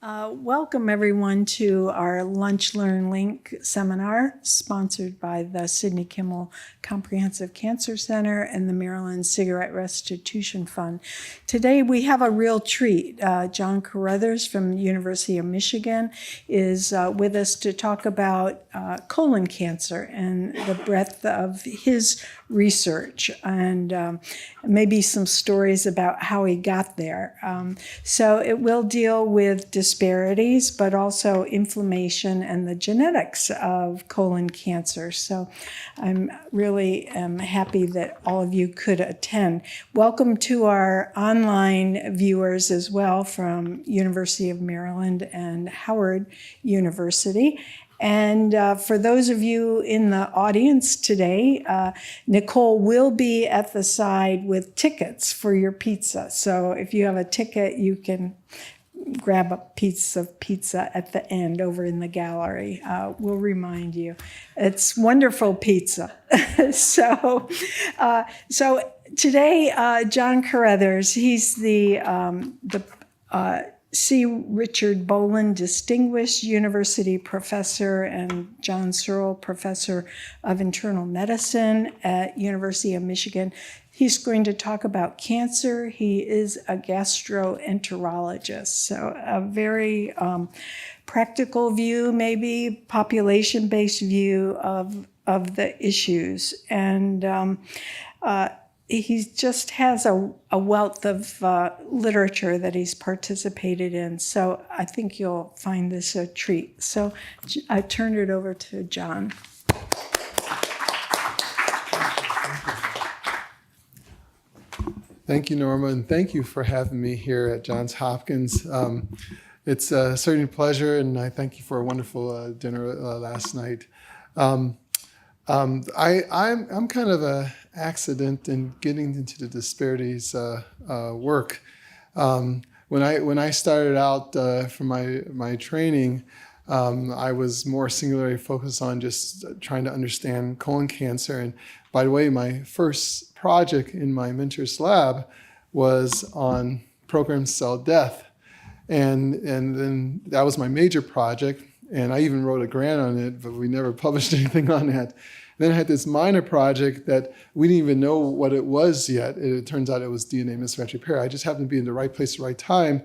Welcome everyone to our Lunch, Learn, Link seminar sponsored by the Sidney Kimmel Comprehensive Cancer Center and the Maryland Cigarette Restitution Fund. Today we have a real treat. John Carethers from the University of Michigan is with us to talk about colon cancer and the breadth of his research and maybe some stories about how he got there. So it will deal with disparities, but also inflammation and the genetics of colon cancer. So I'm really happy that all of you could attend. Welcome to our online viewers as well from University of Maryland and Howard University. And for those of you in the audience today, Nicole will be at the side with tickets for your pizza. So if you have a ticket, you can grab a piece of pizza at the end over in the gallery. We'll remind you. It's wonderful pizza. So today, John Carethers, he's the MACP-Richard Boland Distinguished University Professor and John Searle Professor of Internal Medicine at University of Michigan. He's going to talk about cancer. He is a gastroenterologist, so a very practical view, maybe population-based view of the issues. And he just has a wealth of literature that he's participated in. So I think you'll find this a treat. So I turn it over to John. Thank you, Norma, and thank you for having me here at Johns Hopkins. It's certainly a pleasure, and I thank you for a wonderful dinner last night. I'm kind of an accident in getting into the disparities work. When I started out for my training, I was more singularly focused on just trying to understand colon cancer. And by the way, my first project in my mentor's lab was on programmed cell death. And then that was my major project. And I even wrote a grant on it, but we never published anything on that. Then I had this minor project that we didn't even know what it was yet. It turns out it was DNA mismatch repair. I just happened to be in the right place at the right time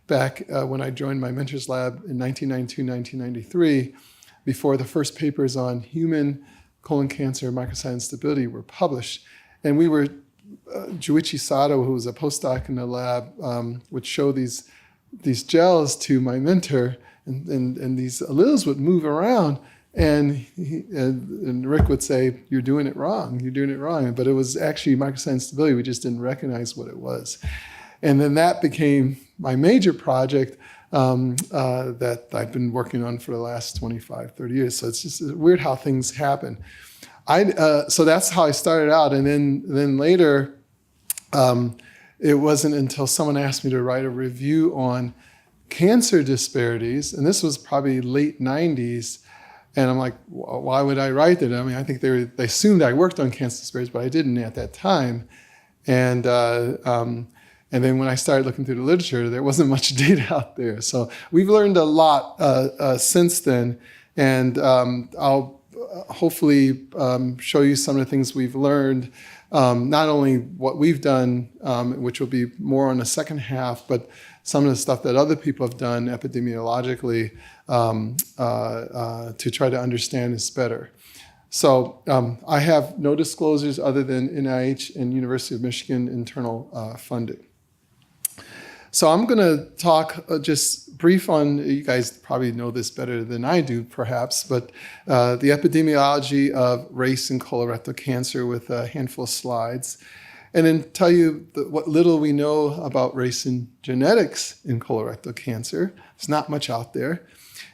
back when I joined my mentor's lab in 1992, 1993, before the first papers on human colon cancer microsatellite instability were published. And we were, Juichi Sato, who was a postdoc in the lab, would show these gels to my mentor, and these alleles would move around. And Rick would say, "You're doing it wrong. You're doing it wrong." But it was actually microsatellite instability. We just didn't recognize what it was. And then that became my major project that I've been working on for the last 25, 30 years. So it's just weird how things happen. So that's how I started out. And then later, it wasn't until someone asked me to write a review on cancer disparities, and this was probably late 90s. And I'm like, why would I write that? I mean, I think they assumed I worked on cancer disparities, but I didn't at that time. And then when I started looking through the literature, there wasn't much data out there. So we've learned a lot since then. And I'll hopefully show you some of the things we've learned, not only what we've done, which will be more on the second half, but some of the stuff that other people have done epidemiologically to try to understand this better. So I have no disclosures other than NIH and University of Michigan internal funding. So I'm going to talk just brief on, you guys probably know this better than I do perhaps, but the epidemiology of race and colorectal cancer with a handful of slides. And then tell you what little we know about race and genetics in colorectal cancer. There's not much out there.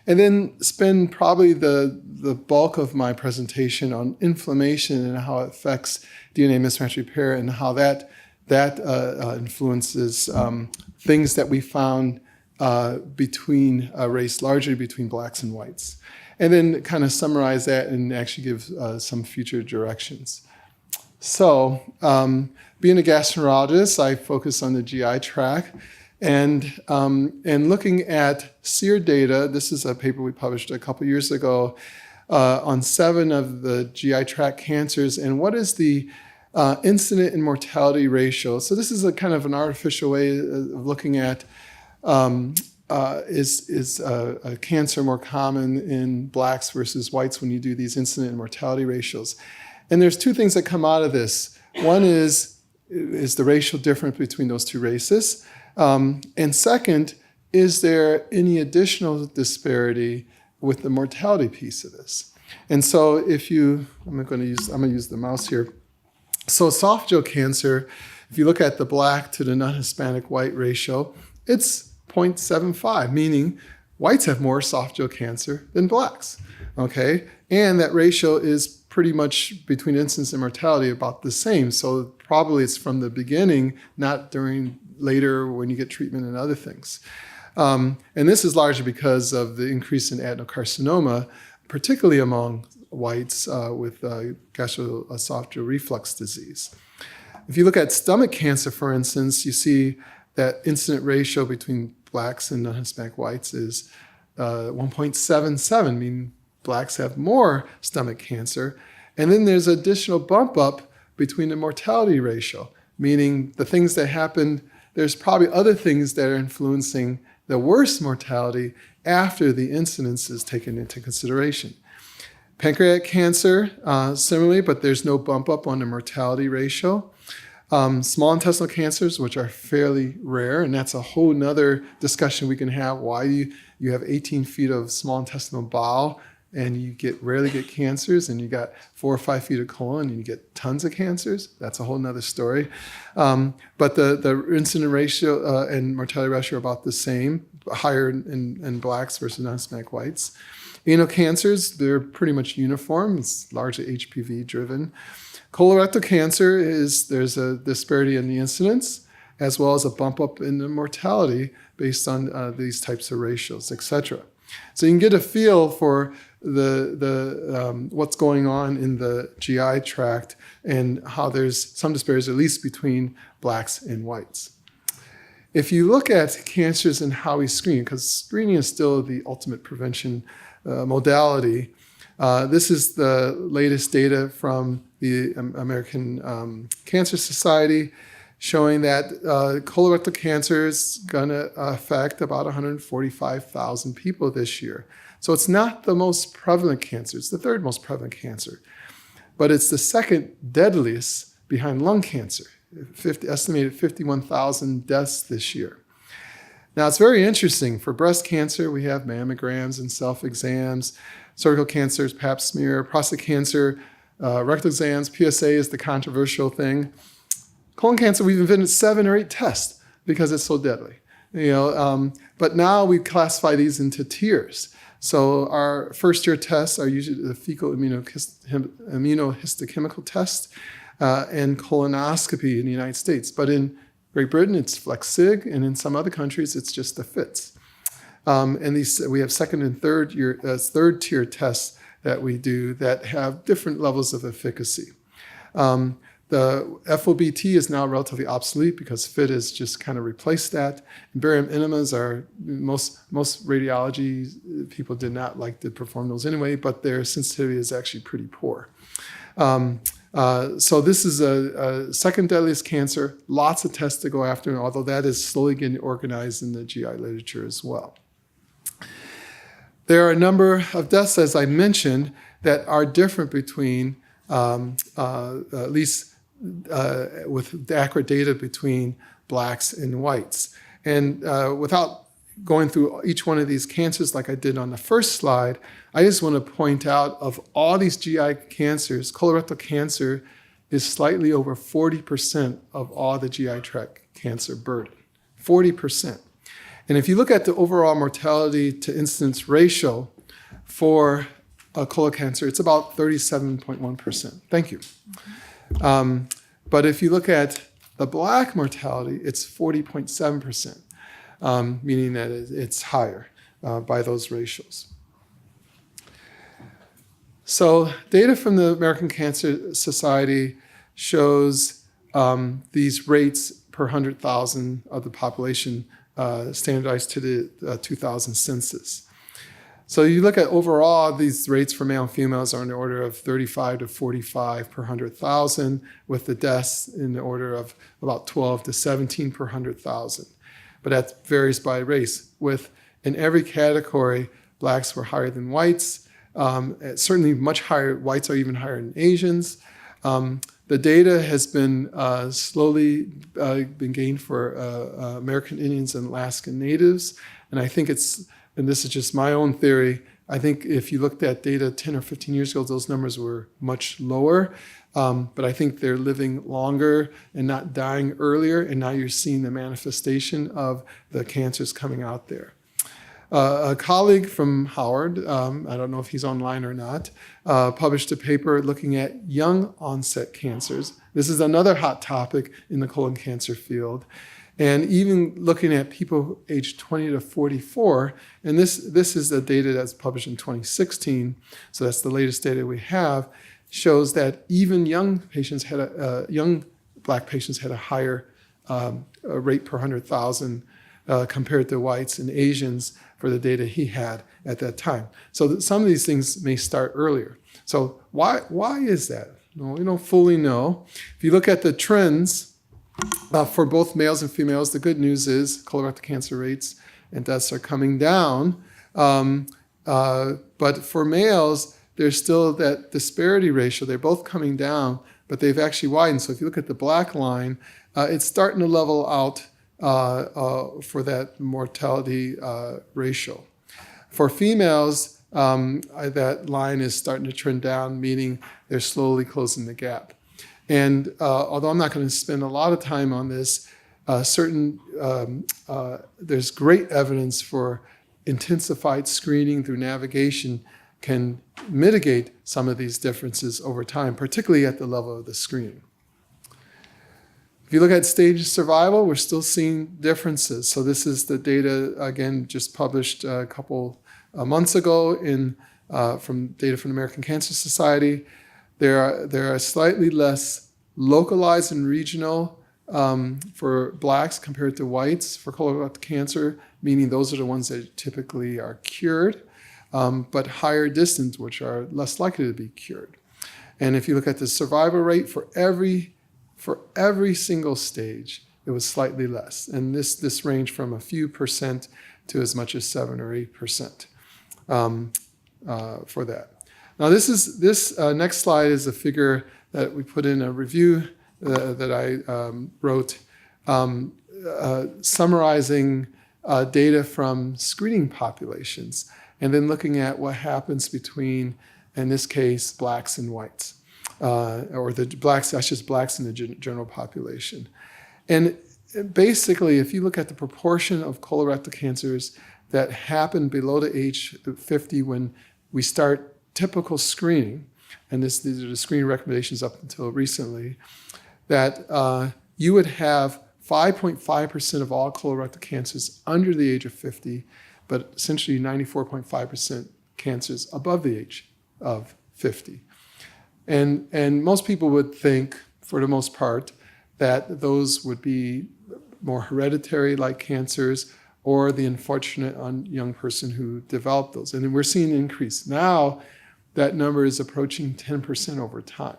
And then spend probably the bulk of my presentation on inflammation and how it affects DNA mismatch repair and how that influences things that we found between race, largely between blacks and whites. And then kind of summarize that and actually give some future directions. So being a gastroenterologist, I focus on the GI tract. And looking at SEER data, this is a paper we published a couple years ago on 7 of the GI tract cancers, and what is the incident and mortality ratio. So this is a kind of an artificial way of looking at is a cancer more common in blacks versus whites when you do these incident and mortality ratios. And there's 2 things that come out of this. One is the racial difference between those 2 races? And second, is there any additional disparity with the mortality piece of this? And so if you, I'm going to use the mouse here. So esophageal cancer, if you look at the black to the non-Hispanic white ratio, it's 0.75, meaning whites have more esophageal cancer than blacks, okay? And that ratio is pretty much between incidence and mortality about the same. So probably it's from the beginning, not during later when you get treatment and other things. And this is largely because of the increase in adenocarcinoma, particularly among whites with gastroesophageal reflux disease. If you look at stomach cancer, for instance, you see that incident ratio between blacks and non-Hispanic whites is 1.77, meaning blacks have more stomach cancer. And then there's an additional bump up between the mortality ratio, meaning the things that happened, there's probably other things that are influencing the worst mortality after the incidence is taken into consideration. Pancreatic cancer, similarly, but there's no bump up on the mortality ratio. Small intestinal cancers, which are fairly rare, and that's a whole nother discussion we can have. Why do you have 18 feet of small intestinal bowel and you rarely get cancers, and you got 4 or 5 feet of colon and you get tons of cancers? That's a whole nother story. But the incident ratio and mortality ratio are about the same, higher in blacks versus non-Hispanic whites. Anal cancers, they're pretty much uniform. It's largely HPV driven. Colorectal cancer there's a disparity in the incidence, as well as a bump up in the mortality based on these types of ratios, et cetera. So you can get a feel for what's going on in the GI tract and how there's some disparities, at least between blacks and whites. If you look at cancers and how we screen, because screening is still the ultimate prevention modality, this is the latest data from the American Cancer Society showing that colorectal cancer is going to affect about 145,000 people this year. So it's not the most prevalent cancer. It's the 3rd most prevalent cancer. But it's the 2nd deadliest behind lung cancer, estimated 51,000 deaths this year. Now, it's very interesting. For breast cancer, we have mammograms and self-exams. Cervical cancer is pap smear. Prostate cancer, rectal exams. PSA is the controversial thing. Colon cancer, we've invented 7 or 8 tests because it's so deadly. But now we classify these into tiers. So our first-tier tests are usually the fecal immunohistochemical test and colonoscopy in the United States. But in Great Britain, it's FlexSig, and in some other countries, it's just the FITS. And we have 2nd and 3rd-tier tests that we do that have different levels of efficacy. The FOBT is now relatively obsolete because FIT has just kind of replaced that. And barium enemas are, most radiology people did not like to perform those anyway, but their sensitivity is actually pretty poor. So this is a 2nd deadliest cancer, lots of tests to go after, although that is slowly getting organized in the GI literature as well. There are a number of deaths, as I mentioned, that are different between, at least with accurate data between blacks and whites. And without going through each one of these cancers like I did on the first slide, I just want to point out of all these GI cancers, colorectal cancer is slightly over 40% of all the GI tract cancer burden, 40%. And if you look at the overall mortality to incidence ratio for colon cancer, it's about 37.1%. Thank you. But if you look at the black mortality, it's 40.7%, meaning that it's higher by those ratios. So data from the American Cancer Society shows these rates per 100,000 of the population standardized to the 2000 census. So you look at overall, these rates for male and females are in the order of 35 to 45 per 100,000, with the deaths in the order of about 12 to 17 per 100,000. But that varies by race. In every category, blacks were higher than whites. Certainly much higher, whites are even higher than Asians. The data has been slowly been gained for American Indians and Alaskan Natives. And I think and this is just my own theory, I think if you looked at data 10 or 15 years ago, those numbers were much lower. But I think they're living longer and not dying earlier. And now you're seeing the manifestation of the cancers coming out there. A colleague from Howard, I don't know if he's online or not, published a paper looking at young onset cancers. This is another hot topic in the colon cancer field. And even looking at people aged 20 to 44, and this is the data that's published in 2016, so that's the latest data we have, shows that even young black patients had a higher rate per 100,000 compared to whites and Asians for the data he had at that time. So some of these things may start earlier. So why is that? Well, we don't fully know. If you look at the trends, for both males and females, the good news is colorectal cancer rates and deaths are coming down. But for males, there's still that disparity ratio. They're both coming down, but they've actually widened. So if you look at the black line, it's starting to level out for that mortality ratio. For females, that line is starting to trend down, meaning they're slowly closing the gap. And although I'm not going to spend a lot of time on this, there's great evidence for intensified screening through navigation can mitigate some of these differences over time, particularly at the level of the screening. If you look at stage of survival, we're still seeing differences. So this is the data, again, just published a couple months ago from data from the American Cancer Society. There are slightly less localized and regional for blacks compared to whites for colorectal cancer, meaning those are the ones that typically are cured, but higher distance, which are less likely to be cured. And if you look at the survival rate for every single stage, it was slightly less. And this ranged from a few percent to as much as 7 or 8% for that. Now this next slide is a figure that we put in a review that I wrote summarizing data from screening populations and then looking at what happens between, in this case, blacks and whites, or the blacks, that's just blacks in the general population. And basically, if you look at the proportion of colorectal cancers that happen below the age of 50 when we start typical screening, and these are the screening recommendations up until recently, that you would have 5.5% of all colorectal cancers under the age of 50, but essentially 94.5% cancers above the age of 50. And most people would think, for the most part, that those would be more hereditary-like cancers or the unfortunate young person who developed those. And we're seeing an increase. Now, that number is approaching 10% over time.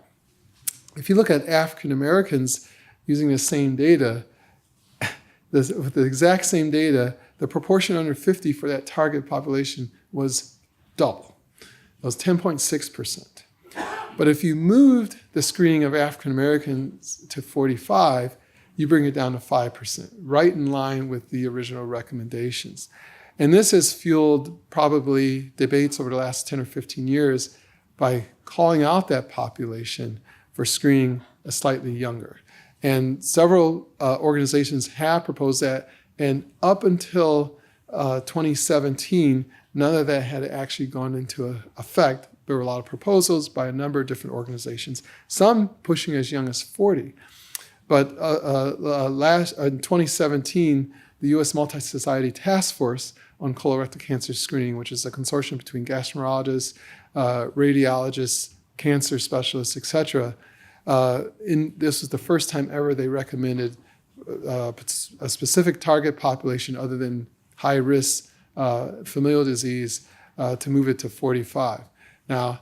If you look at African Americans using the same data, with the exact same data, the proportion under 50 for that target population was double. It was 10.6%. But if you moved the screening of African Americans to 45, you bring it down to 5%, right in line with the original recommendations. And this has fueled probably debates over the last 10 or 15 years by calling out that population for screening a slightly younger. And several organizations have proposed that, and up until 2017, none of that had actually gone into effect. There were a lot of proposals by a number of different organizations, some pushing as young as 40. But in 2017, the U.S. Multi-Society Task Force on Colorectal Cancer Screening, which is a consortium between gastroenterologists, radiologists, cancer specialists, et cetera, this was the first time ever they recommended a specific target population other than high risk familial disease to move it to 45. Now,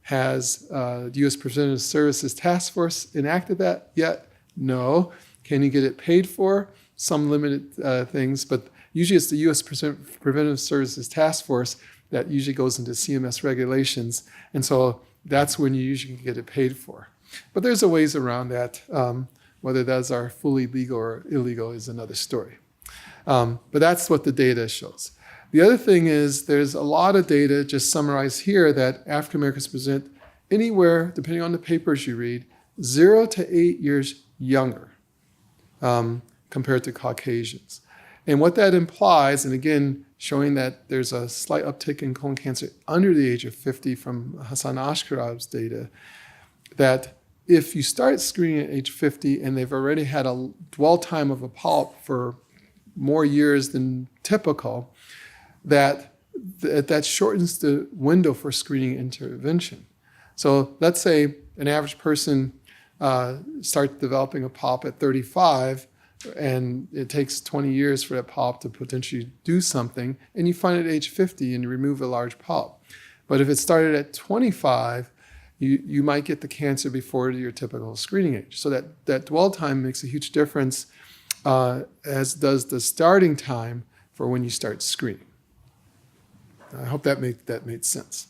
has the U.S. Preventive Services Task Force enacted that yet? No. Can you get it paid for? Some limited things, but usually it's the U.S. Preventive Services Task Force that usually goes into CMS regulations, and so that's when you usually get it paid for. But there's a ways around that. Whether those are fully legal or illegal is another story. But that's what the data shows. The other thing is there's a lot of data just summarized here that African Americans present anywhere, depending on the papers you read, 0 to 8 years younger compared to Caucasians. And what that implies, and again, showing that there's a slight uptick in colon cancer under the age of 50 from Hassan Ashkarab's data, that if you start screening at age 50 and they've already had a dwell time of a polyp for more years than typical, that shortens the window for screening intervention. So let's say an average person starts developing a polyp at 35, and it takes 20 years for that polyp to potentially do something, and you find it at age 50 and you remove a large polyp. But if it started at 25, you might get the cancer before your typical screening age. So that dwell time makes a huge difference, as does the starting time for when you start screening. I hope that made sense.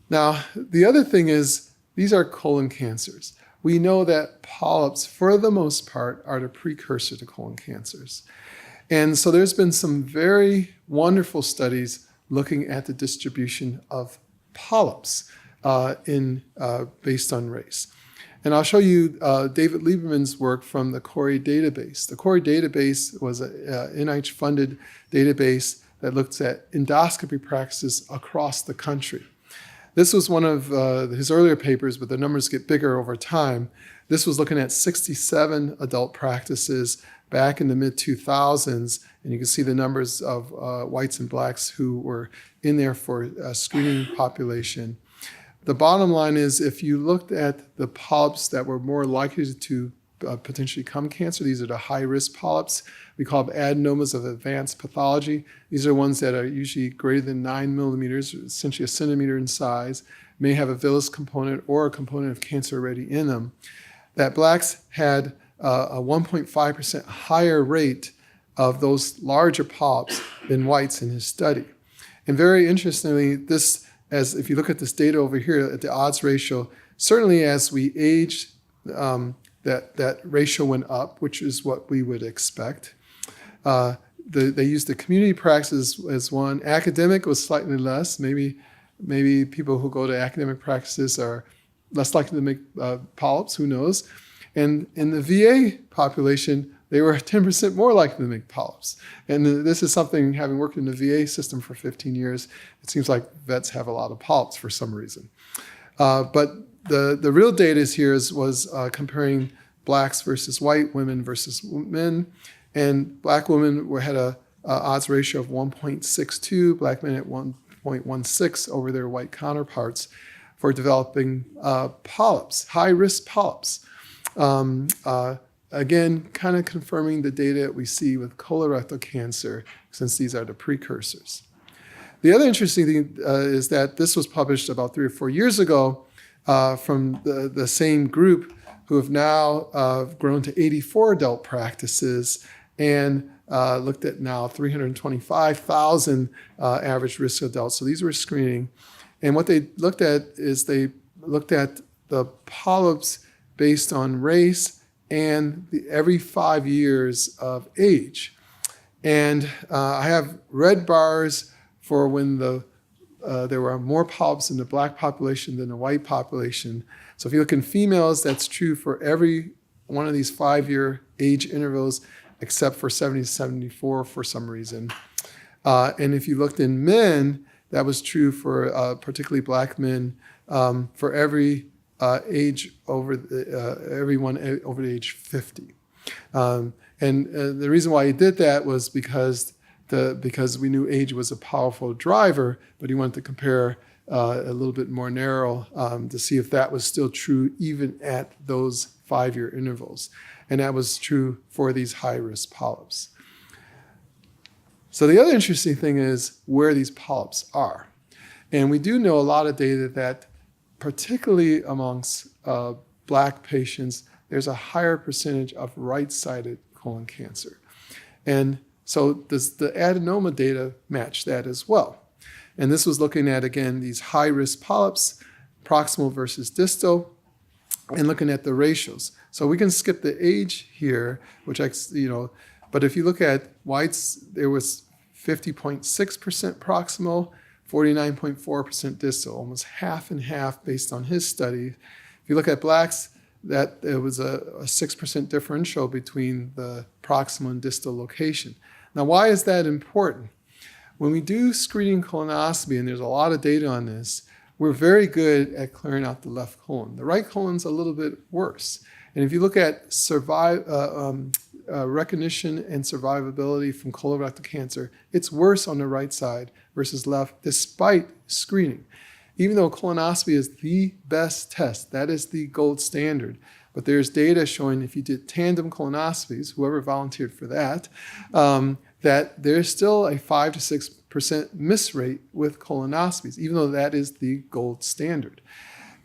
Now, the other thing is, these are colon cancers. We know that polyps, for the most part, are the precursor to colon cancers. And so there's been some very wonderful studies looking at the distribution of polyps based on race. And I'll show you David Lieberman's work from the CORI database. The CORI database was an NIH-funded database that looks at endoscopy practices across the country. This was one of his earlier papers, but the numbers get bigger over time. This was looking at 67 adult practices back in the mid-2000s, and you can see the numbers of whites and blacks who were in there for a screening population. The bottom line is, if you looked at the polyps that were more likely to potentially become cancer, these are the high-risk polyps. We call them adenomas of advanced pathology. These are ones that are usually greater than 9 millimeters, essentially a centimeter in size, may have a villus component or a component of cancer already in them. That blacks had a 1.5% higher rate of those larger polyps than whites in his study. And very interestingly, if you look at this data over here at the odds ratio, certainly as we aged, that ratio went up, which is what we would expect. They used the community practice as one. Academic was slightly less. Maybe people who go to academic practices are less likely to make polyps, who knows. And in the VA population, they were 10% more likely to make polyps. And this is something, having worked in the VA system for 15 years, it seems like vets have a lot of polyps for some reason. But the real data was comparing blacks versus white, women versus men. And black women had a odds ratio of 1.62, black men at 1.16 over their white counterparts for developing polyps, high-risk polyps. Again, kind of confirming the data that we see with colorectal cancer, since these are the precursors. The other interesting thing is that this was published about 3 or 4 years ago from the same group, who have now grown to 84 adult practices and looked at now 325,000 average risk adults. So these were screening. And what they looked at is they looked at the polyps based on race and every 5 years of age. And I have red bars for when there were more polyps in the black population than the white population. So if you look in females, that's true for every one of these 5-year age intervals, except for 70 to 74 for some reason. And if you looked in men, that was true for particularly black men for every age everyone over the age 50. And the reason why he did that was because we knew age was a powerful driver, but he wanted to compare a little bit more narrow to see if that was still true even at those 5-year intervals. And that was true for these high-risk polyps. So the other interesting thing is where these polyps are. And we do know a lot of data that, particularly amongst Black patients, there's a higher percentage of right-sided colon cancer. And so does the adenoma data match that as well? And this was looking at, again, these high-risk polyps, proximal versus distal, and looking at the ratios. So we can skip the age here, which but if you look at whites, there was 50.6% proximal, 49.4% distal, almost half and half based on his study. If you look at Blacks, that there was a 6% differential between the proximal and distal location. Now, why is that important? When we do screening colonoscopy, and there's a lot of data on this, we're very good at clearing out the left colon. The right colon's a little bit worse. And if you look at recognition and survivability from colorectal cancer, it's worse on the right side versus left, despite screening. Even though colonoscopy is the best test, that is the gold standard. But there's data showing if you did tandem colonoscopies, whoever volunteered for that, that there's still a 5 to 6% miss rate with colonoscopies, even though that is the gold standard.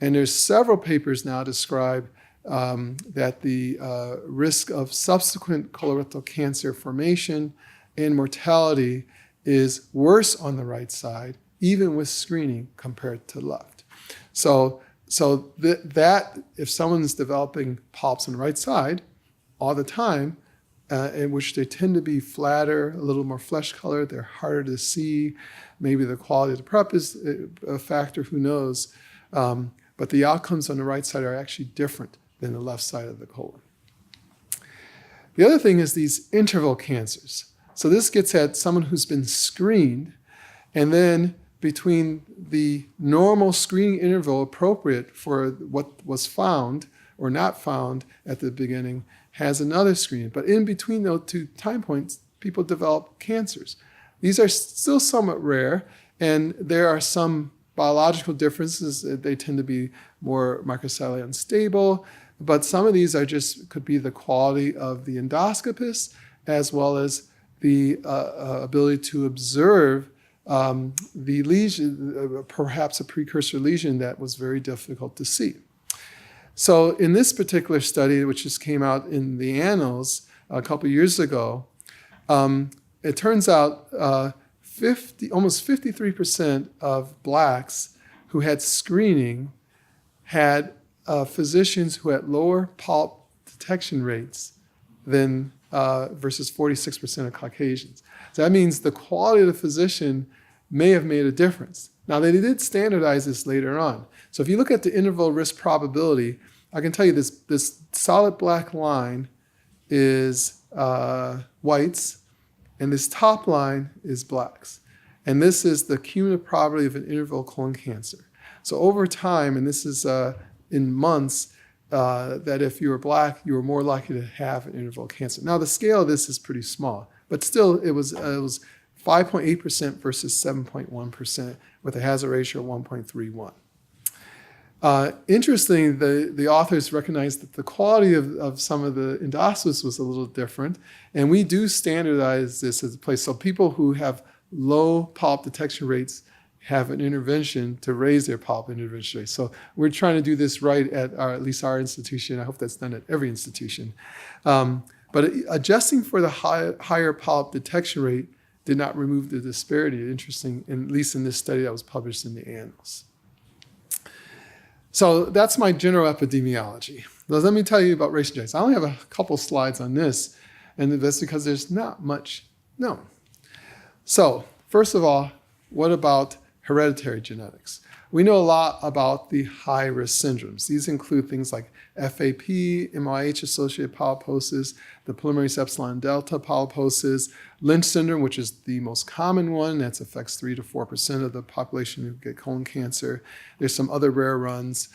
And there's several papers now describe that the risk of subsequent colorectal cancer formation and mortality is worse on the right side, even with screening compared to left. So that if someone's developing polyps on the right side all the time, in which they tend to be flatter, a little more flesh colored, they're harder to see, maybe the quality of the prep is a factor, who knows, but the outcomes on the right side are actually different than the left side of the colon. The other thing is these interval cancers. So this gets at someone who's been screened, and then between the normal screening interval appropriate for what was found or not found at the beginning has another screening. But in between those two time points, people develop cancers. These are still somewhat rare, and there are some biological differences. They tend to be more microcyclically unstable, but some of these are could be the quality of the endoscopist, as well as the ability to observe the lesion, perhaps a precursor lesion that was very difficult to see. So in this particular study, which just came out in the Annals a couple years ago, it turns out almost 53% of Blacks who had screening had physicians who had lower polyp detection rates than versus 46% of Caucasians. So that means the quality of the physician may have made a difference. Now, they did standardize this later on. So if you look at the interval risk probability, I can tell you this solid black line is whites, and this top line is Blacks. And this is the cumulative probability of an interval colon cancer. So over time, and this is in months, that if you were Black, you were more likely to have an interval cancer. Now, the scale of this is pretty small, but still it was 5.8% versus 7.1% with a hazard ratio of 1.31. Interestingly, the authors recognized that the quality of some of the endoscopies was a little different, and we do standardize this as a place. So people who have low polyp detection rates have an intervention to raise their polyp intervention rate. So we're trying to do this right at least our institution. I hope that's done at every institution. But adjusting for the higher polyp detection rate did not remove the disparity. Interesting, at least in this study that was published in the Annals. So that's my general epidemiology. Now, let me tell you about race and genetics. I only have a couple slides on this, and that's because there's not much known. So first of all, what about hereditary genetics? We know a lot about the high-risk syndromes. These include things like FAP, MYH-associated polyposis, the polymerase epsilon delta polyposis, Lynch syndrome, which is the most common one. That affects 3 to 4% of the population who get colon cancer. There's some other rare runs.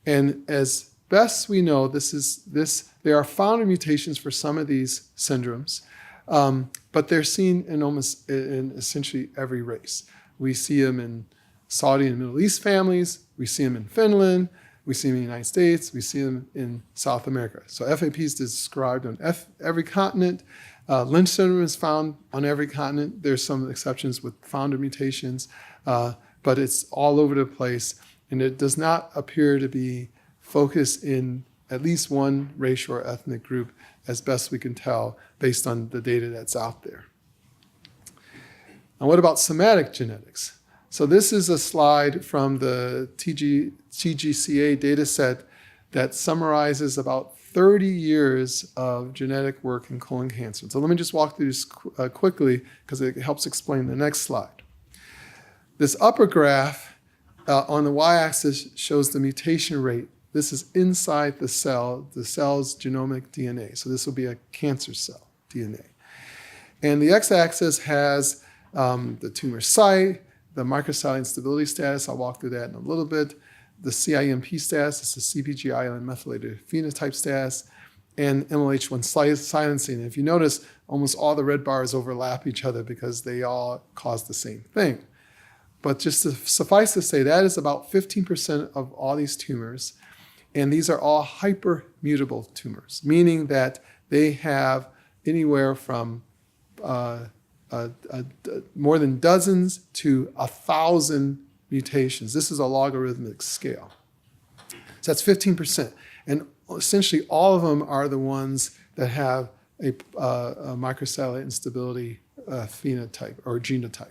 And as best we know, there are founder mutations for some of these syndromes, but they're seen in essentially every race. We see them in Saudi and Middle East families. We see them in Finland. We see them in the United States. We see them in South America. So FAP is described on every continent. Lynch syndrome is found on every continent. There's some exceptions with founder mutations, but it's all over the place. And it does not appear to be focused in at least one racial or ethnic group, as best we can tell based on the data that's out there. Now, what about somatic genetics? So this is a slide from the TGCA data set that summarizes about 30 years of genetic work in colon cancer. So let me just walk through this quickly because it helps explain the next slide. This upper graph on the y-axis shows the mutation rate. This is inside the cell's genomic DNA. So this will be a cancer cell DNA. And the x-axis has the tumor site, the microcellular instability status. I'll walk through that in a little bit. The CIMP status, this is CpG methylated phenotype status, and MLH1 silencing. And if you notice, almost all the red bars overlap each other because they all cause the same thing. But just to suffice to say, that is about 15% of all these tumors. And these are all hypermutable tumors, meaning that they have anywhere from more than dozens to 1,000 mutations. This is a logarithmic scale. So that's 15%. And essentially all of them are the ones that have a microcellular instability phenotype or genotype.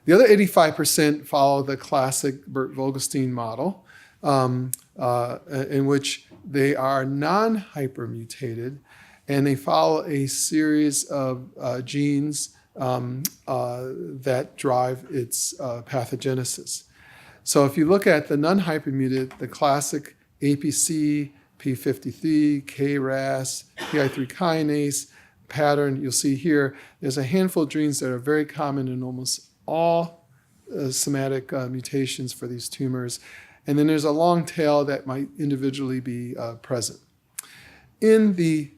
The other 85% follow the classic Burt-Vogelstein model, in which they are non-hypermutated, and they follow a series of genes that drive its pathogenesis. So if you look at the non-hypermutated, the classic APC, P53, KRAS, PI3 kinase pattern, you'll see here, there's a handful of genes that are very common in almost all somatic mutations for these tumors. And then there's a long tail that might individually be present. In the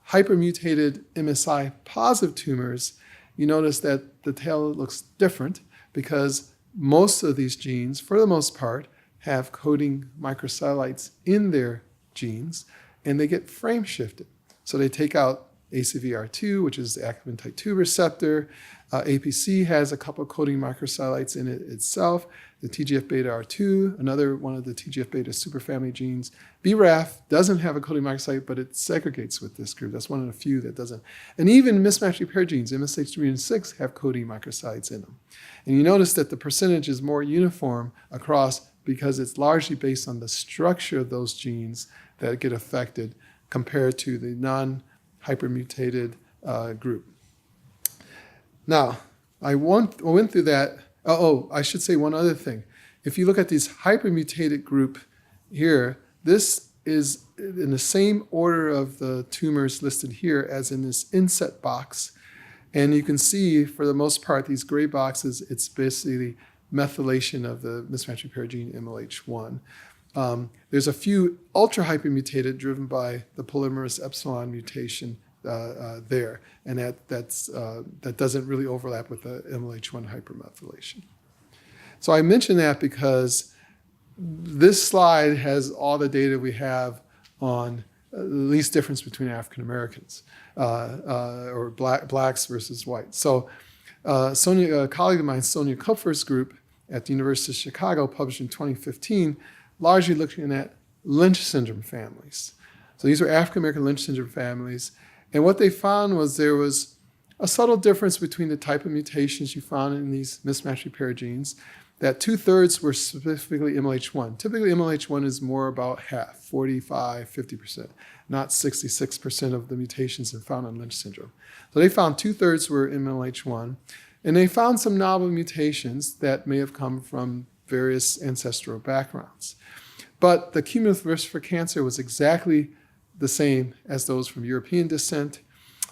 hypermutated MSI positive tumors, you notice that the tail looks different because most of these genes, for the most part, have coding microsatellites in their genes, and they get frame shifted. So they take out ACVR2, which is the activin type 2 receptor. APC has a couple of coding microsatellites in it itself. The TGF-beta-R2, another one of the TGF-beta superfamily genes. BRAF doesn't have a coding microsatellite, but it segregates with this group. That's one of the few that doesn't. And even mismatch repair genes, MSH3 and 6, have coding microsatellites in them. And you notice that the percentage is more uniform across because it's largely based on the structure of those genes that get affected compared to the non-hypermutated group. Now, I went through that. I should say one other thing. If you look at this hypermutated group here, this is in the same order of the tumors listed here as in this inset box. And you can see, for the most part, these gray boxes, it's basically methylation of the mismatch repair gene MLH1. There's a few ultra hypermutated driven by the polymerase epsilon mutation there, and that doesn't really overlap with the MLH1 hypermethylation. So I mention that because this slide has all the data we have on the least difference between African Americans or blacks versus whites. So a colleague of mine, Sonia Kupfer's group at the University of Chicago, published in 2015, largely looking at Lynch syndrome families. So these were African American Lynch syndrome families. And what they found was there was a subtle difference between the type of mutations you found in these mismatch repair genes, that 2/3 were specifically MLH1. Typically, MLH1 is more about half, 45, 50%, not 66% of the mutations are found in Lynch syndrome. So they found 2/3 were MLH1, and they found some novel mutations that may have come from various ancestral backgrounds. But the cumulative risk for cancer was exactly the same as those from European descent.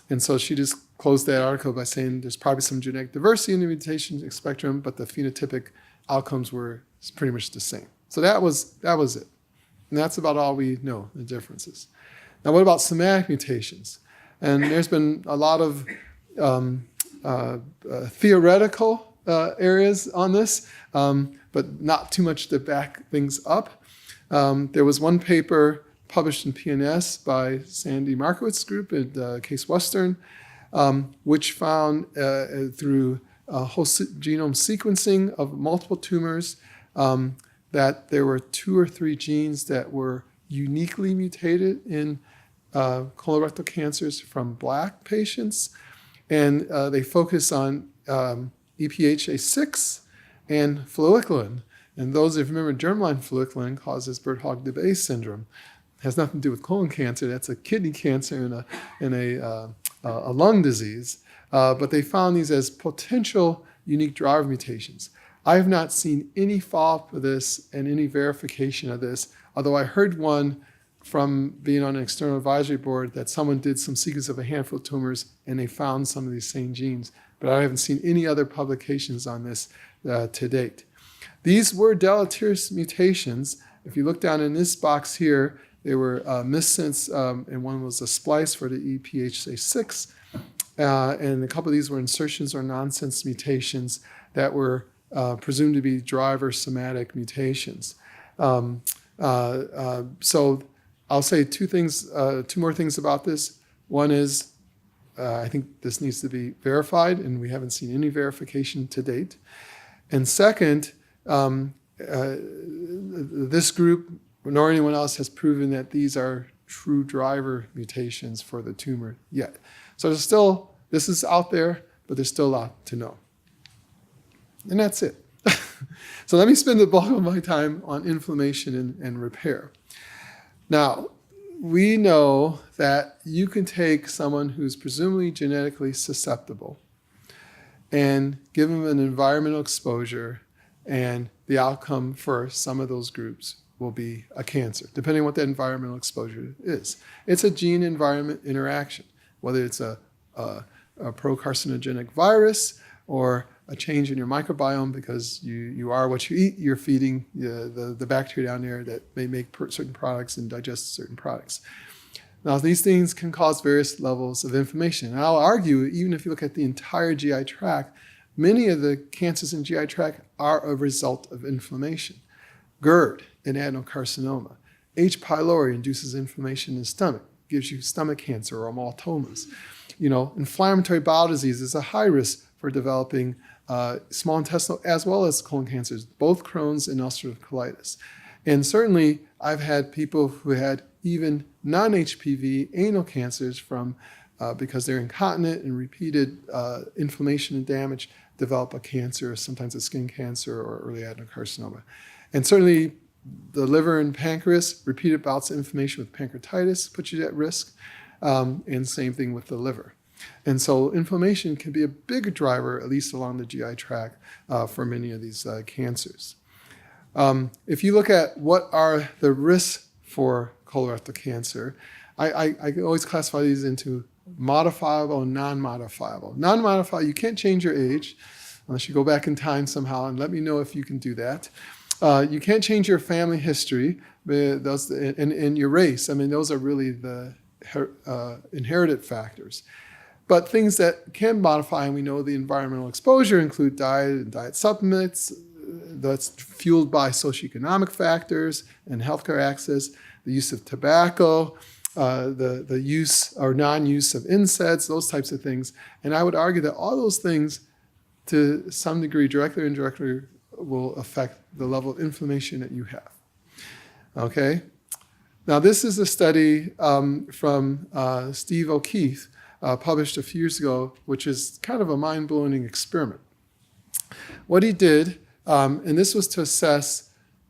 And so she just closed that article by saying there's probably some genetic diversity in the mutation spectrum, but the phenotypic outcomes were pretty much the same. So that was it. And that's about all we know, the differences. Now, what about somatic mutations? And there's been a lot of theoretical areas on this, but not too much to back things up. There was one paper published in PNS by Sandy Markowitz's group at Case Western, which found through whole genome sequencing of multiple tumors that there were 2 or 3 genes that were uniquely mutated in colorectal cancers from Black patients. And they focus on EPHA6 and folliculin. And those, if you remember, germline folliculin causes Birt-Hogg-Debay syndrome. It has nothing to do with colon cancer. That's a kidney cancer and a lung disease. But they found these as potential unique driver mutations. I have not seen any follow-up of this and any verification of this, although I heard one from being on an external advisory board that someone did some sequence of a handful of tumors and they found some of these same genes. But I haven't seen any other publications on this to date. These were deleterious mutations. If you look down in this box here, they were missense, and one was a splice for the EPHA6, and a couple of these were insertions or nonsense mutations that were presumed to be driver somatic mutations. So I'll say two more things about this. One is I think this needs to be verified, and we haven't seen any verification to date. And second, this group, nor anyone else, has proven that these are true driver mutations for the tumor yet. So this is out there, but there's still a lot to know. And that's it. So let me spend the bulk of my time on inflammation and repair. Now, we know that you can take someone who's presumably genetically susceptible and give them an environmental exposure, and the outcome for some of those groups will be a cancer, depending on what that environmental exposure is. It's a gene-environment interaction, whether it's a pro-carcinogenic virus or a change in your microbiome because you are what you eat, you're feeding the bacteria down there that may make certain products and digest certain products. Now, these things can cause various levels of inflammation. And I'll argue, even if you look at the entire GI tract, many of the cancers in GI tract are a result of inflammation. GERD and adenocarcinoma. H. pylori induces inflammation in the stomach, gives you stomach cancer or maltomas. Inflammatory bowel disease is a high risk for developing small intestinal as well as colon cancers, both Crohn's and ulcerative colitis. And certainly, I've had people who had even non-HPV anal cancers from because they're incontinent and repeated inflammation and damage develop a cancer, sometimes a skin cancer or early adenocarcinoma. And certainly, the liver and pancreas, repeated bouts of inflammation with pancreatitis puts you at risk, and same thing with the liver. And so inflammation can be a big driver, at least along the GI tract, for many of these cancers. If you look at what are the risks for colorectal cancer, I always classify these into modifiable and non-modifiable. Non-modifiable, you can't change your age unless you go back in time somehow, and let me know if you can do that. You can't change your family history and your race. I mean, those are really the inherited factors. But things that can modify, and we know the environmental exposure include diet and diet supplements. That's fueled by socioeconomic factors and healthcare access, the use of tobacco, the use or non-use of NSAIDs, those types of things. And I would argue that all those things, to some degree, directly or indirectly, will affect the level of inflammation that you have. Okay? Now, this is a study from Steve O'Keefe, published a few years ago, which is kind of a mind-blowing experiment. What he did, and this was to assess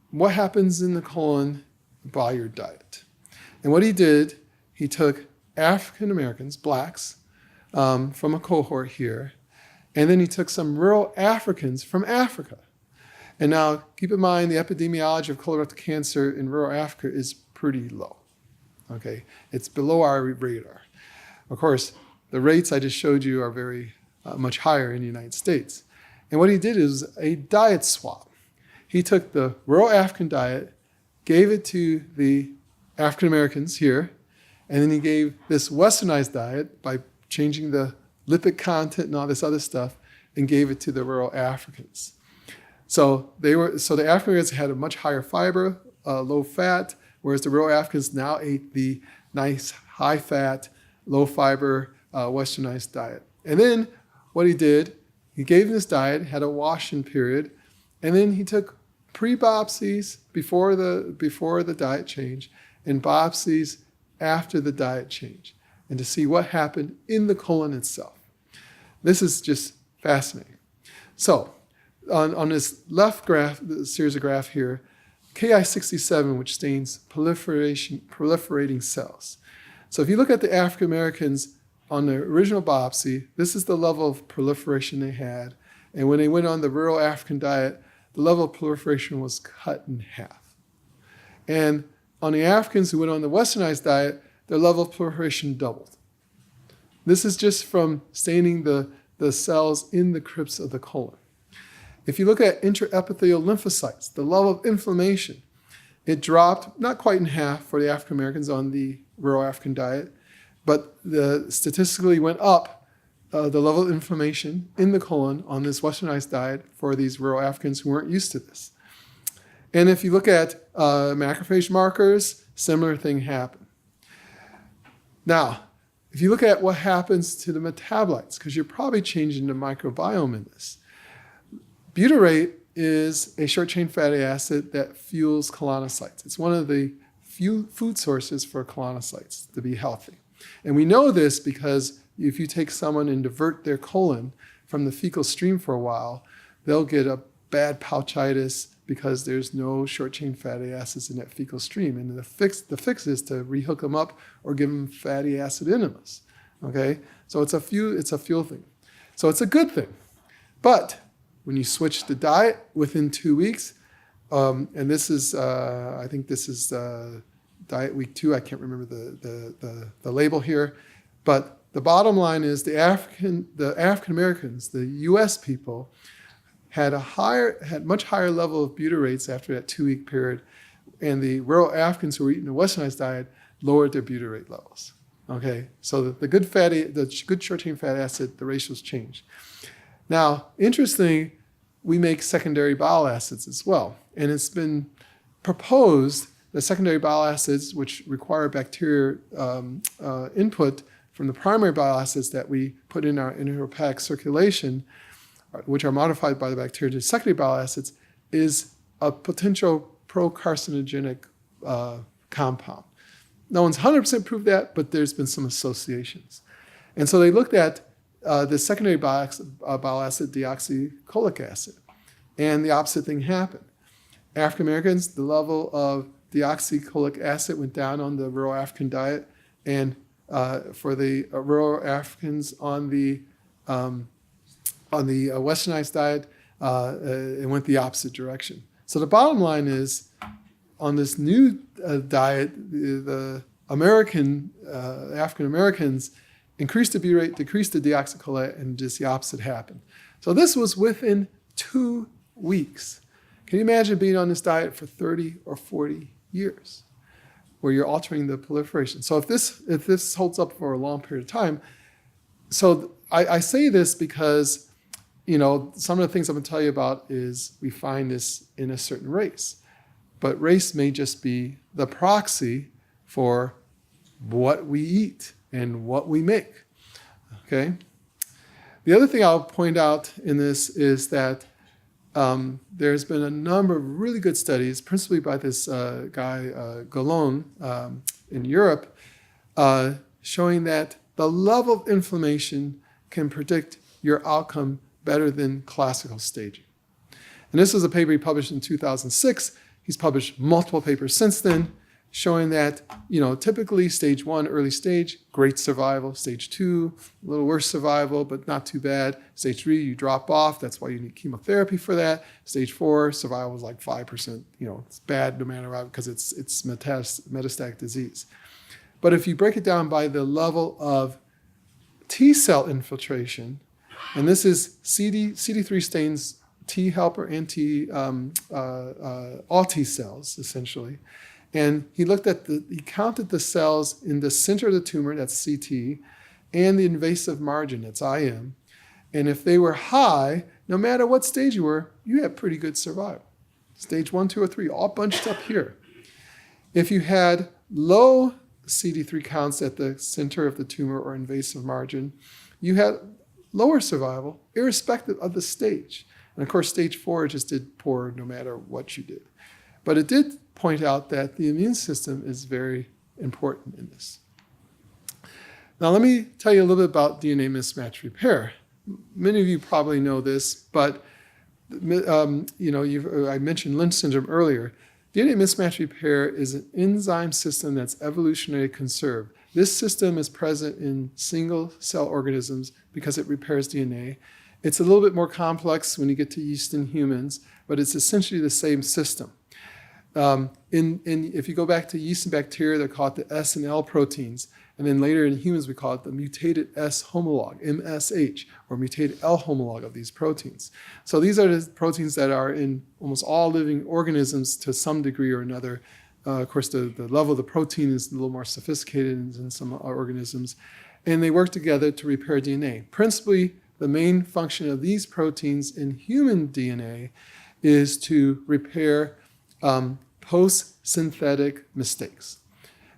what happens in the colon by your diet. And what he did, he took African Americans, blacks, from a cohort here, and then he took some rural Africans from Africa. And now, keep in mind, the epidemiology of colorectal cancer in rural Africa is pretty low. Okay, it's below our radar. Of course, the rates I just showed you are very much higher in the United States. And what he did is a diet swap. He took the rural African diet, gave it to the African Americans here, and then he gave this westernized diet by changing the lipid content and all this other stuff, and gave it to the rural Africans. So the African Americans had a much higher fiber, low fat, whereas the rural Africans now ate the nice high fat, low fiber, westernized diet. And then what he did, he gave him this diet, had a wash-in period, and then he took pre-biopsies before the diet change and biopsies after the diet change, and to see what happened in the colon itself. This is just fascinating. So on this left graph, the series of graph here, Ki67, which stains proliferating cells. So if you look at the African Americans on the original biopsy, this is the level of proliferation they had. And when they went on the rural African diet, the level of proliferation was cut in half. And on the Africans who went on the westernized diet, their level of proliferation doubled. This is just from staining the cells in the crypts of the colon. If you look at intraepithelial lymphocytes, the level of inflammation, it dropped not quite in half for the African Americans on the rural African diet, but statistically went up the level of inflammation in the colon on this westernized diet for these rural Africans who weren't used to this. And if you look at macrophage markers, similar thing happened. Now, if you look at what happens to the metabolites, because you're probably changing the microbiome in this, butyrate is a short-chain fatty acid that fuels colonocytes. It's one of the few food sources for colonocytes to be healthy. And we know this because if you take someone and divert their colon from the fecal stream for a while, they'll get a bad pouchitis because there's no short-chain fatty acids in that fecal stream. And the fix is to rehook them up or give them fatty acid enemas. Okay, so it's a fuel thing. So it's a good thing. But when you switch the diet within 2 weeks, and this is, I think this is diet week 2. I can't remember the label here, but the bottom line is the African Americans, the U.S. people, had much higher level of butyrates after that 2-week period, and the rural Africans who were eating the westernized diet lowered their butyrate levels. Okay, so the good short-chain fatty acid, the ratios change. Now, interestingly, we make secondary bile acids as well, and it's been proposed that secondary bile acids, which require bacteria input from the primary bile acids that we put in our enterohepatic circulation, which are modified by the bacteria to secondary bile acids, is a potential pro-carcinogenic compound. No one's 100% proved that, but there's been some associations. And so they looked at the secondary bile acid, deoxycholic acid, and the opposite thing happened. African Americans, the level of deoxycholic acid went down on the rural African diet, and for the rural Africans on the westernized diet, it went the opposite direction. So the bottom line is, on this new diet, the African Americans increased the butyrate, decreased the deoxycholate, and just the opposite happened. So this was within 2 weeks. Can you imagine being on this diet for 30 or 40 years, where you're altering the proliferation? So if this holds up for a long period of time, so I say this because, some of the things I'm going to tell you about is we find this in a certain race, but race may just be the proxy for what we eat and what we make. Okay. The other thing I'll point out in this is that there's been a number of really good studies, principally by this guy Boland in Europe, showing that the level of inflammation can predict your outcome better than classical staging. And this was a paper he published in 2006. He's published multiple papers since then, showing that, typically stage 1, early stage, great survival. Stage 2, a little worse survival, but not too bad. Stage 3, you drop off. That's why you need chemotherapy for that. Stage 4, survival is like 5%. It's bad no matter what, because it's metastatic disease. But if you break it down by the level of T cell infiltration, and this is CD3 stains T helper and all T cells, essentially. And he counted the cells in the center of the tumor, that's CT, and the invasive margin, that's IM. And if they were high, no matter what stage you were, you had pretty good survival. Stage 1, 2, or 3, all bunched up here. If you had low CD3 counts at the center of the tumor or invasive margin, you had lower survival, irrespective of the stage. And of course, stage 4 just did poor no matter what you did. But it did point out that the immune system is very important in this. Now, let me tell you a little bit about DNA mismatch repair. Many of you probably know this, but I mentioned Lynch syndrome earlier. DNA mismatch repair is an enzyme system that's evolutionarily conserved. This system is present in single-cell organisms because it repairs DNA. It's a little bit more complex when you get to yeast in humans, but it's essentially the same system. If you go back to yeast and bacteria, they're called the S and L proteins. And then later in humans, we call it the mutated S homolog, MSH, or mutated L homolog of these proteins. So these are the proteins that are in almost all living organisms to some degree or another. Of course, the level of the protein is a little more sophisticated in some organisms. And they work together to repair DNA. Principally, the main function of these proteins in human DNA is to repair post-synthetic mistakes.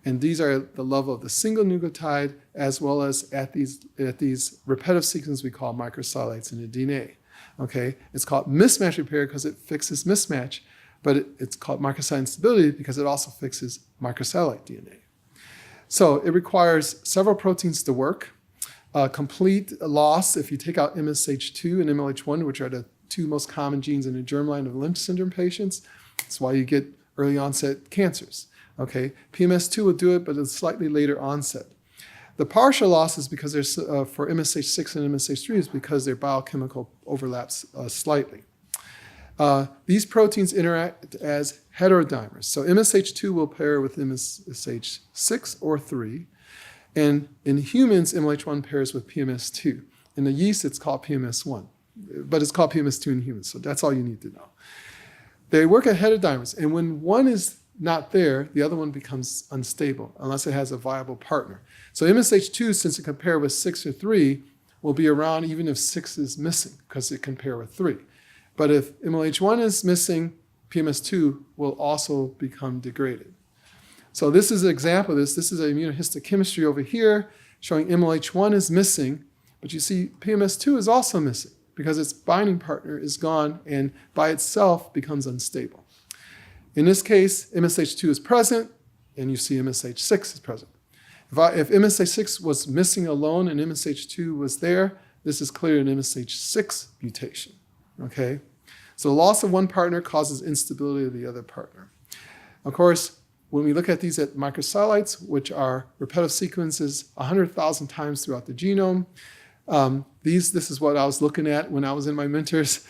And these are the level of the single nucleotide as well as at these repetitive sequences we call microsatellites in the DNA. Okay, it's called mismatch repair because it fixes mismatch, but it's called microsatellite instability because it also fixes microsatellite DNA. So it requires several proteins to work. Complete loss, if you take out MSH2 and MLH1, which are the two most common genes in the germline of Lynch syndrome patients, that's why you get early onset cancers. Okay, PMS2 will do it, but it's slightly later onset. The partial loss is because there's for MSH6 and MSH3 is because their biochemical overlaps slightly. These proteins interact as heterodimers. So MSH2 will pair with MSH6 or 3. And in humans, MLH1 pairs with PMS2. In the yeast, it's called PMS1. But it's called PMS2 in humans, so that's all you need to know. They work at heterodimers, and when one is not there, the other one becomes unstable unless it has a viable partner. So MSH2, since it can pair with 6 or 3, will be around even if 6 is missing because it can pair with 3. But if MLH1 is missing, PMS2 will also become degraded. So this is an example of this. This is an immunohistochemistry over here showing MLH1 is missing, but you see PMS2 is also missing because its binding partner is gone and by itself becomes unstable. In this case, MSH2 is present, and you see MSH6 is present. If MSH6 was missing alone and MSH2 was there, this is clearly an MSH6 mutation. Okay? So the loss of one partner causes instability of the other partner. Of course, when we look at these at microsatellites, which are repetitive sequences 100,000 times throughout the genome, this is what I was looking at when I was in my mentor's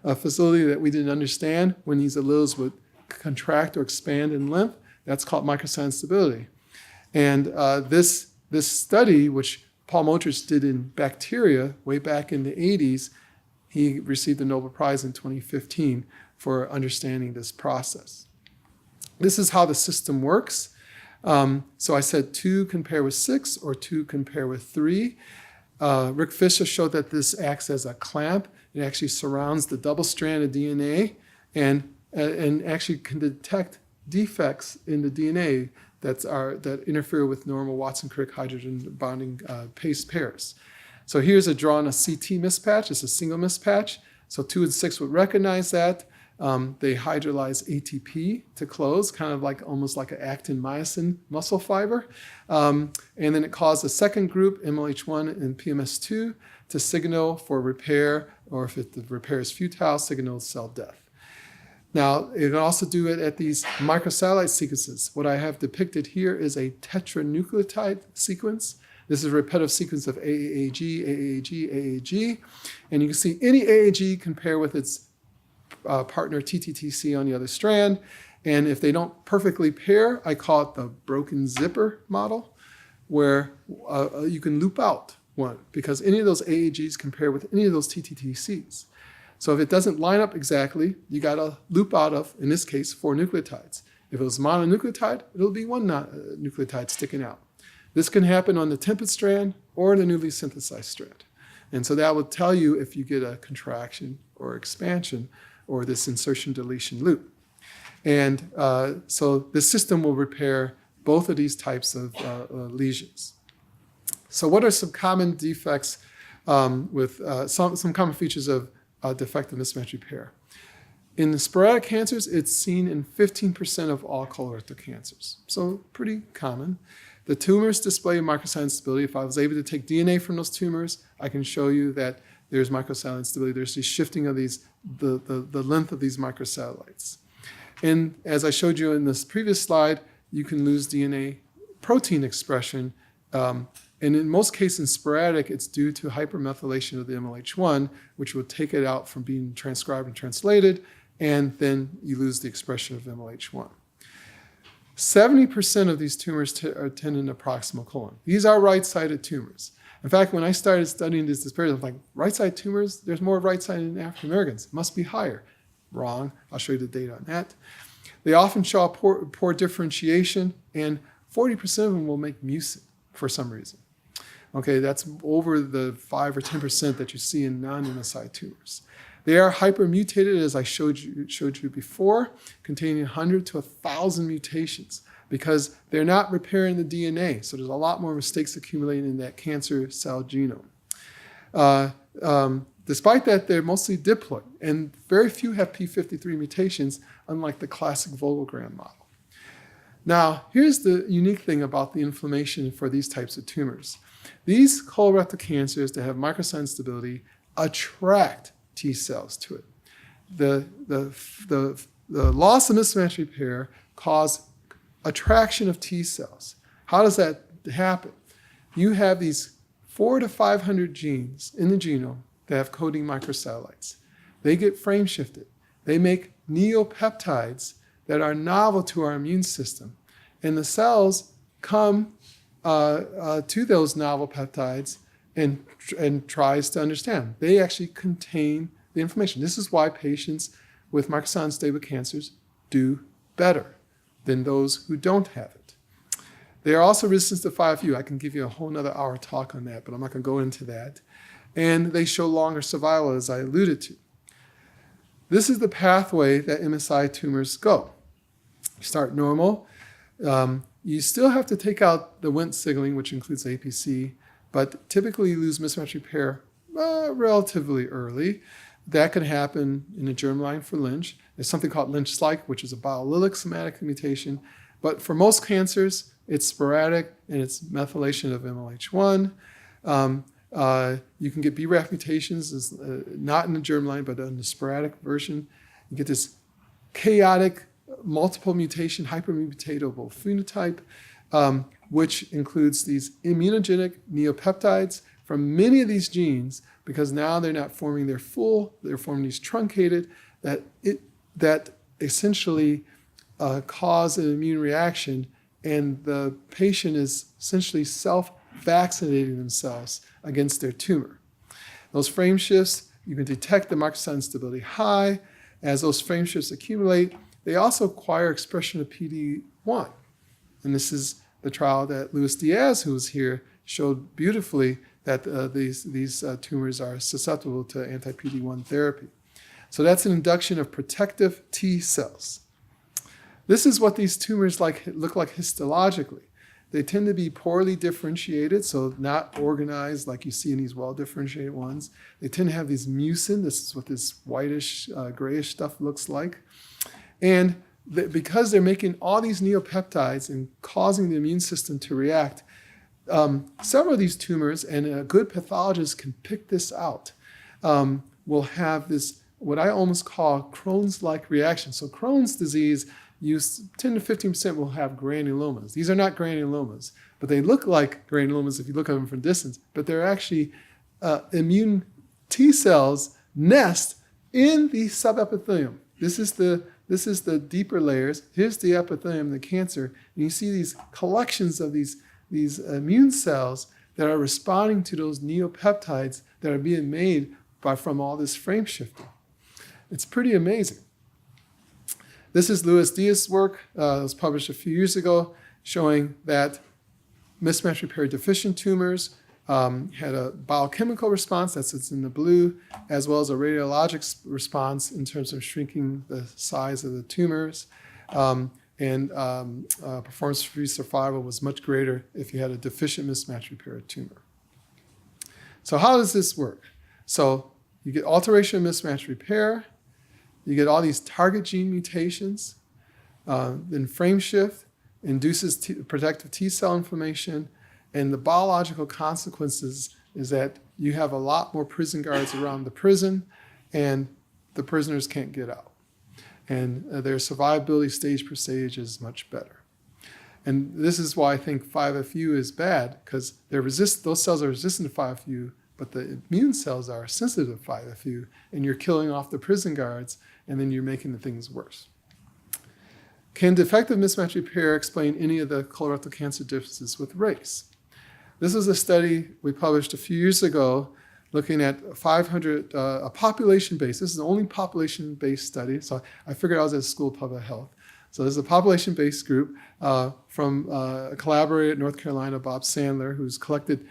facility that we didn't understand when these alleles would contract or expand in length. That's called microsatellite instability. And this study, which Paul Motrich did in bacteria way back in the 80s, he received the Nobel Prize in 2015 for understanding this process. This is how the system works. So I said 2 can pair with 6 or 2 can pair with 3. Rick Fisher showed that this acts as a clamp. It actually surrounds the double strand of DNA and actually can detect defects in the DNA that interfere with normal Watson-Crick hydrogen bonding base pairs. So here's drawn a CT mismatch. It's a single mismatch. So 2 and 6 would recognize that. They hydrolyze ATP to close, kind of like almost like an actin-myosin muscle fiber. And then it caused a second group, MLH1 and PMS2, to signal for repair, or if the repair is futile, signal cell death. Now, it can also do it at these microsatellite sequences. What I have depicted here is a tetranucleotide sequence. This is a repetitive sequence of AAG, AAG, AAG. And you can see any AAG can pair with its partner TTTC on the other strand. And if they don't perfectly pair, I call it the broken zipper model, where you can loop out one because any of those AAGs can pair with any of those TTTCs. So if it doesn't line up exactly, you got to loop out of, in this case, 4 nucleotides. If it was mononucleotide, it'll be 1 nucleotide sticking out. This can happen on the template strand or the newly synthesized strand. And so that will tell you if you get a contraction or expansion or this insertion deletion loop. And so the system will repair both of these types of lesions. So what are some common defects with some common features of defective mismatch repair? In the sporadic cancers, it's seen in 15% of all colorectal cancers. So pretty common. The tumors display microsatellite instability. If I was able to take DNA from those tumors, I can show you that there's microsatellite instability. There's the shifting of these, the length of these microsatellites. And as I showed you in this previous slide, you can lose DNA protein expression. And in most cases, in sporadic, it's due to hypermethylation of the MLH1, which will take it out from being transcribed and translated, and then you lose the expression of MLH1. 70% of these tumors tend in the proximal colon. These are right-sided tumors. In fact, when I started studying this disparity, I'm like, right-sided tumors, there's more right-sided in African Americans. It must be higher. Wrong. I'll show you the data on that. They often show a poor differentiation, and 40% of them will make mucin for some reason. Okay, that's over the 5 or 10% that you see in non-MSI tumors. They are hypermutated, as I showed you before, containing 100 to 1,000 mutations because they're not repairing the DNA. So there's a lot more mistakes accumulating in that cancer cell genome. Despite that, they're mostly diploid, and very few have p53 mutations, unlike the classic Vogelgram model. Now, here's the unique thing about the inflammation for these types of tumors. These colorectal cancers that have microsatellite instability attract T cells to it. The loss of mismatch repair causes attraction of T cells. How does that happen? You have these 400 to 500 genes in the genome that have coding microsatellites. They get frame shifted. They make neopeptides that are novel to our immune system. And the cells come to those novel peptides and tries to understand. They actually contain the information. This is why patients with microsatellite unstable cancers do better than those who don't have it. They are also resistant to 5-FU. I can give you a whole nother hour talk on that, but I'm not going to go into that. And they show longer survival, as I alluded to. This is the pathway that MSI tumors go. You start normal. You still have to take out the Wnt signaling, which includes APC, but typically you lose mismatch repair relatively early. That can happen in a germline for Lynch. There's something called Lynch-like, which is a biallelic somatic mutation. But for most cancers, it's sporadic and it's methylation of MLH1. You can get BRAF mutations, not in the germline, but in the sporadic version. You get this chaotic multiple mutation, hypermutatable phenotype, which includes these immunogenic neopeptides from many of these genes, because now they're not forming their full, they're forming these truncated, that essentially cause an immune reaction, and the patient is essentially self-vaccinating themselves against their tumor. Those frame shifts, you can detect the microsatellite instability high. As those frame shifts accumulate, they also acquire expression of PD-1. And this is the trial that Luis Diaz, who was here, showed beautifully that these tumors are susceptible to anti-PD-1 therapy. So that's an induction of protective T cells. This is what these tumors look like histologically. They tend to be poorly differentiated, so not organized like you see in these well-differentiated ones. They tend to have these mucin. This is what this whitish, grayish stuff looks like. And because they're making all these neopeptides and causing the immune system to react, several of these tumors, and a good pathologist can pick this out, will have this, what I almost call Crohn's-like reaction. So Crohn's disease, 10 to 15% will have granulomas. These are not granulomas, but they look like granulomas if you look at them from distance, but they're actually immune T cells nest in the subepithelium. This is the deeper layers. Here's the epithelium, the cancer, and you see these collections of these immune cells that are responding to those neopeptides that are being made from all this frame shifting. It's pretty amazing. This is Luis Diaz's work. It was published a few years ago, showing that mismatch repair deficient tumors had a biochemical response, that's what's in the blue, as well as a radiologic response in terms of shrinking the size of the tumors. performance-free survival was much greater if you had a deficient mismatch repair tumor. So how does this work? So you get alteration of mismatch repair, you get all these target gene mutations, then frame shift induces protective T cell inflammation, and the biological consequences is that you have a lot more prison guards around the prison, and the prisoners can't get out. And their survivability stage per stage is much better. And this is why I think 5FU is bad, because those cells are resistant to 5FU, but the immune cells are sensitive to 5FU, and you're killing off the prison guards, and then you're making the things worse. Can defective mismatch repair explain any of the colorectal cancer differences with race? This is a study we published a few years ago looking at 500, a population-based, this is the only population-based study, so I figured I was at School of Public Health. So this is a population-based group from a collaborator at North Carolina, Bob Sandler, who's collected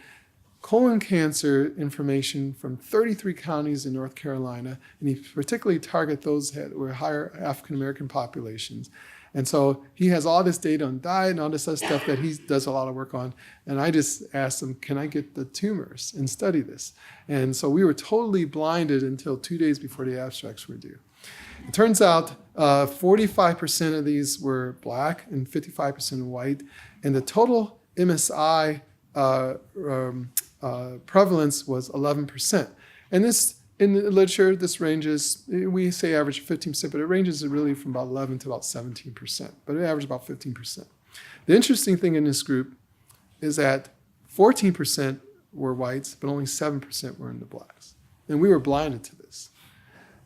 colon cancer information from 33 counties in North Carolina, and he particularly targeted those that were higher African-American populations. And so he has all this data on diet and all this other stuff that he does a lot of work on. And I just asked him, can I get the tumors and study this? And so we were totally blinded until 2 days before the abstracts were due. It turns out 45% of these were Black and 55% white. And the total MSI prevalence was 11%. And this, in the literature, this ranges, we say average 15%, but it ranges really from about 11 to about 17%, but it averages about 15%. The interesting thing in this group is that 14% were whites, but only 7% were in the Blacks. And we were blinded to this.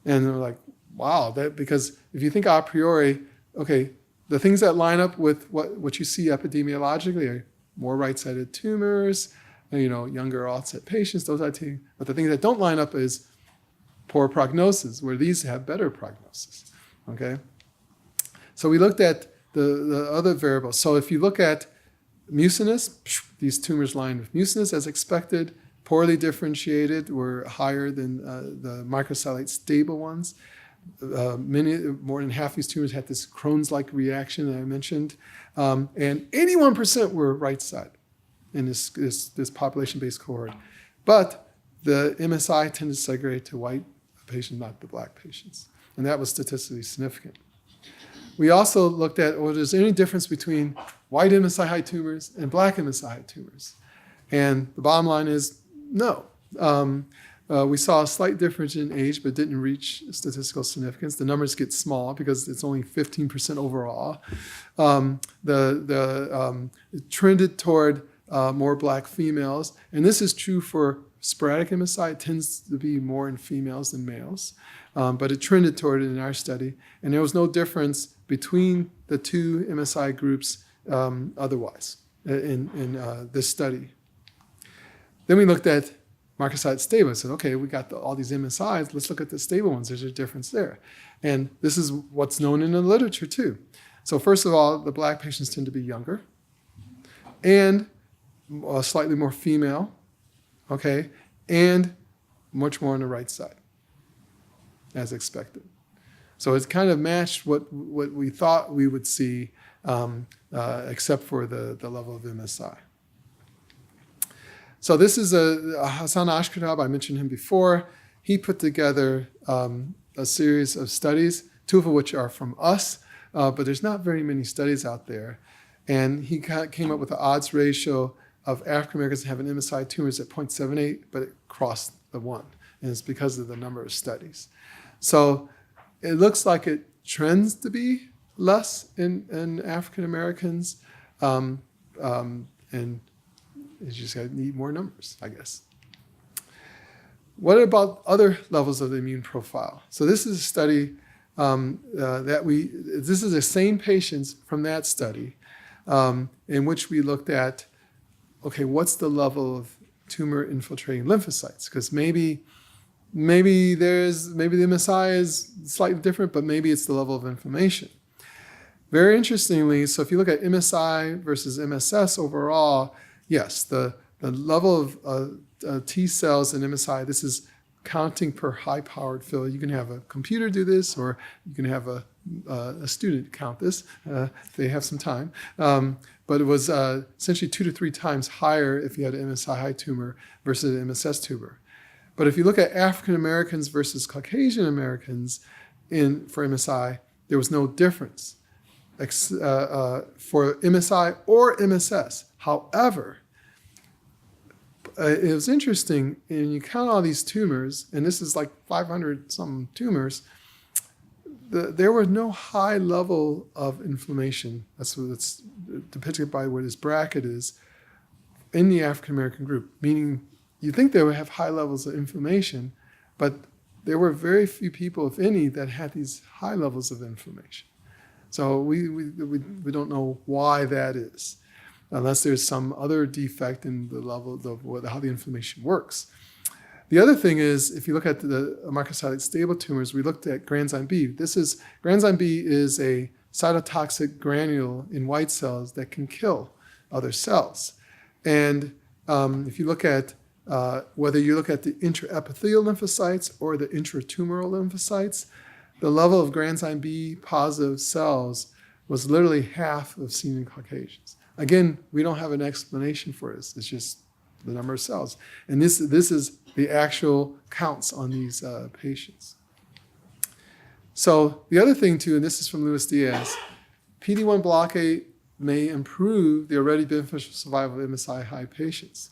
And they're like, wow, because if you think a priori, okay, the things that line up with what you see epidemiologically are more right-sided tumors, younger onset patients, those type of things. But the things that don't line up is poor prognosis, where these have better prognosis, okay? So we looked at the other variables. So if you look at mucinous, these tumors lined with mucinous as expected, poorly differentiated, were higher than the microsatellite stable ones. More than half these tumors had this Crohn's-like reaction that I mentioned, and 81% were right-sided in this population-based cohort. But the MSI tended to segregate to white patients, not the Black patients. And that was statistically significant. We also looked at whether there's any difference between white MSI high tumors and Black MSI high tumors. And the bottom line is no. We saw a slight difference in age, but didn't reach statistical significance. The numbers get small because it's only 15% overall. It trended toward more Black females. And this is true for sporadic MSI. It tends to be more in females than males, but it trended toward it in our study. And there was no difference between the two MSI groups otherwise in this study. Then we looked at microsatellite stable. I said, okay, we got all these MSIs. Let's look at the stable ones. There's a difference there. And this is what's known in the literature too. So first of all, the Black patients tend to be younger and slightly more female, okay, and much more on the right side, as expected. So it's kind of matched what we thought we would see, except for the level of MSI. So this is Hassan Ashkatab, I mentioned him before. He put together a series of studies, 2 of which are from us, but there's not very many studies out there. And he came up with an odds ratio of African Americans having MSI tumors at 0.78, but it crossed the 1. And it's because of the number of studies. So it looks like it trends to be less in African Americans. And you just need more numbers, I guess. What about other levels of the immune profile? So this is a study this is the same patients from that study in which we looked at, okay, what's the level of tumor infiltrating lymphocytes? Because maybe the MSI is slightly different, but maybe it's the level of inflammation. Very interestingly, so if you look at MSI versus MSS overall, yes, the level of T cells in MSI, this is counting per high-powered field. You can have a computer do this, or you can have a a student count this if they have some time. But it was essentially 2 to 3 times higher if you had an MSI high tumor versus an MSS tumor. But if you look at African Americans versus Caucasian Americans for MSI, there was no difference for MSI or MSS. However, it was interesting, and you count all these tumors, and this is like 500 some tumors, there was no high level of inflammation. That's depicted by where this bracket is in the African American group, meaning you think they would have high levels of inflammation, but there were very few people, if any, that had these high levels of inflammation. So we don't know why that is, unless there's some other defect in the level of how the inflammation works. The other thing is, if you look at the microsatellite stable tumors, we looked at granzyme B. Granzyme B is a cytotoxic granule in white cells that can kill other cells. And if you look at whether you look at the intraepithelial lymphocytes or the intratumoral lymphocytes, the level of granzyme B positive cells was literally half of seen in Caucasians. Again, we don't have an explanation for this. It's just the number of cells. And this is the actual counts on these patients. So the other thing too, and this is from Luis Diaz, PD-1 blockade may improve the already beneficial survival of MSI high patients.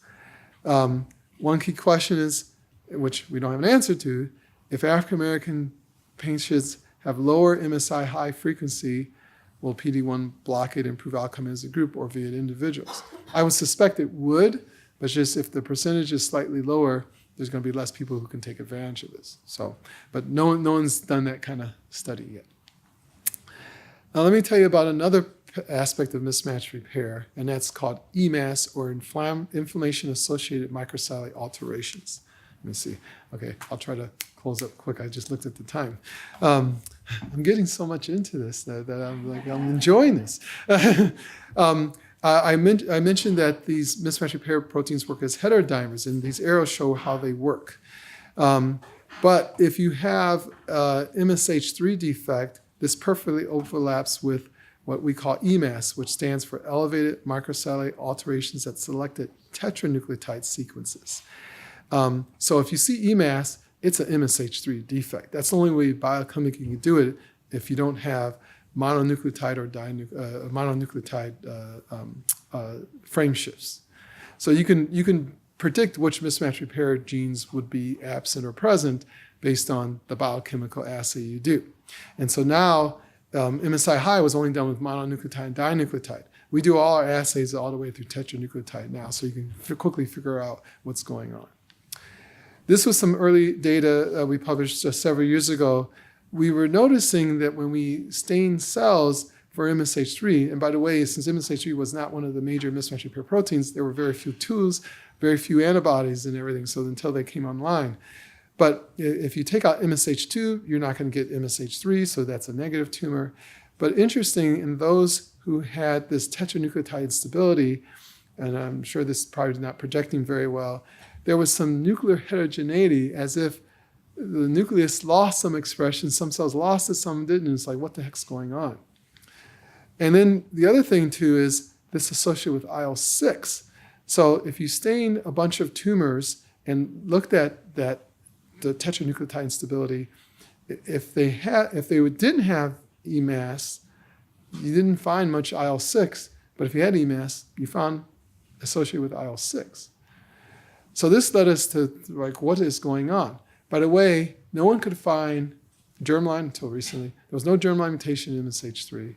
One key question is, which we don't have an answer to, if African American patients have lower MSI high frequency, will PD-1 blockade improve outcome as a group or via individuals? I would suspect it would, but just if the percentage is slightly lower, there's going to be less people who can take advantage of this. So, but no one's done that kind of study yet. Now let me tell you about another aspect of mismatch repair, and that's called EMAS, or inflammation-associated microsatellite alterations. Let me see. Okay, I'll try to close up quick. I just looked at the time. I'm getting so much into this that I'm enjoying this. I mentioned that these mismatch repair proteins work as heterodimers, and these arrows show how they work. But if you have MSH3 defect, this perfectly overlaps with what we call EMAS, which stands for elevated microsatellite alterations at selected tetranucleotide sequences. So if you see EMAS, it's an MSH3 defect. That's the only way biochemically you can do it if you don't have mononucleotide or mononucleotide frame shifts. So you can predict which mismatch repair genes would be absent or present based on the biochemical assay you do. And so now MSI high was only done with mononucleotide and dinucleotide. We do all our assays all the way through tetranucleotide now, so you can quickly figure out what's going on. This was some early data we published just several years ago. We were noticing that when we stain cells for MSH3, and by the way, since MSH3 was not one of the major mismatch repair proteins, there were very few tools, very few antibodies and everything, so until they came online. But if you take out MSH2, you're not going to get MSH3, so that's a negative tumor. But interesting, in those who had this tetranucleotide instability, and I'm sure this is probably not projecting very well, there was some nuclear heterogeneity, as if the nucleus lost some expression, some cells lost it, some didn't, and it's like, what the heck's going on? And then the other thing too is this associated with IL-6. So if you stain a bunch of tumors and looked at the tetranucleotide instability, if they didn't have EMAS, you didn't find much IL-6, but if you had EMAS, you found associated with IL-6. So this led us to like, what is going on? By the way, no one could find germline until recently. There was no germline mutation in MSH3,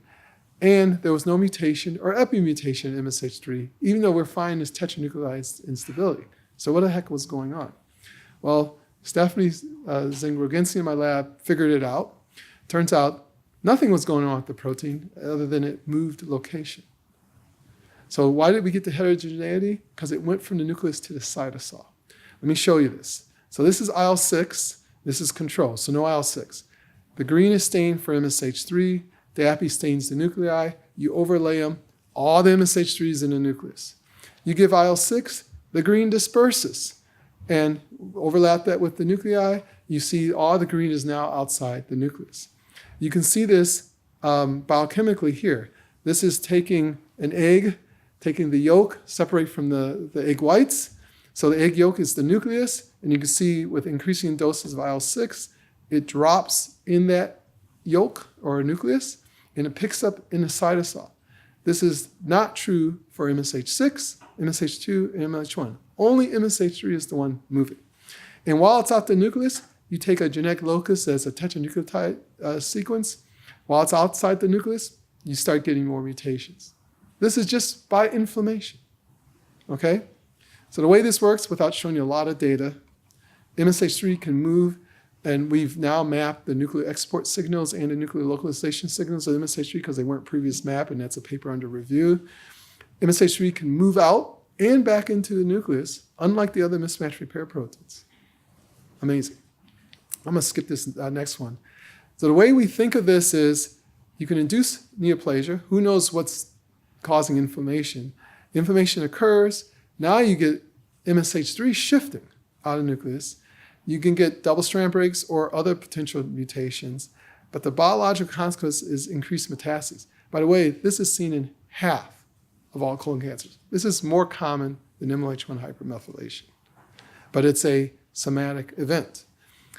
and there was no mutation or epimutation in MSH3, even though we're finding this tetranucleotide instability. So what the heck was going on? Well, Stephanie Zeng-Rogensi in my lab figured it out. Turns out nothing was going on with the protein other than it moved location. So why did we get the heterogeneity? Because it went from the nucleus to the cytosol. Let me show you this. So this is IL-6, this is control, so no IL-6. The green is stained for MSH3, the API stains the nuclei, you overlay them, all the MSH3 is in the nucleus. You give IL-6, the green disperses, and overlap that with the nuclei, you see all the green is now outside the nucleus. You can see this biochemically here. This is taking an egg, taking the yolk, separate from the egg whites. So the egg yolk is the nucleus, and you can see with increasing doses of IL-6, it drops in that yolk or nucleus, and it picks up in the cytosol. This is not true for MSH6, MSH2, and MSH1. Only MSH3 is the one moving. And while it's out the nucleus, you take a genetic locus as a tetranucleotide sequence. While it's outside the nucleus, you start getting more mutations. This is just by inflammation, okay? So the way this works, without showing you a lot of data, MSH3 can move, and we've now mapped the nuclear export signals and the nuclear localization signals of MSH3 because they weren't previous mapped, and that's a paper under review. MSH3 can move out and back into the nucleus, unlike the other mismatch repair proteins. Amazing. I'm going to skip this next one. So the way we think of this is you can induce neoplasia. Who knows what's causing inflammation? Inflammation occurs. Now you get MSH3 shifting out of the nucleus. You can get double-strand breaks or other potential mutations. But the biological consequence is increased metastases. By the way, this is seen in half of all colon cancers. This is more common than MLH1 hypermethylation. But it's a somatic event.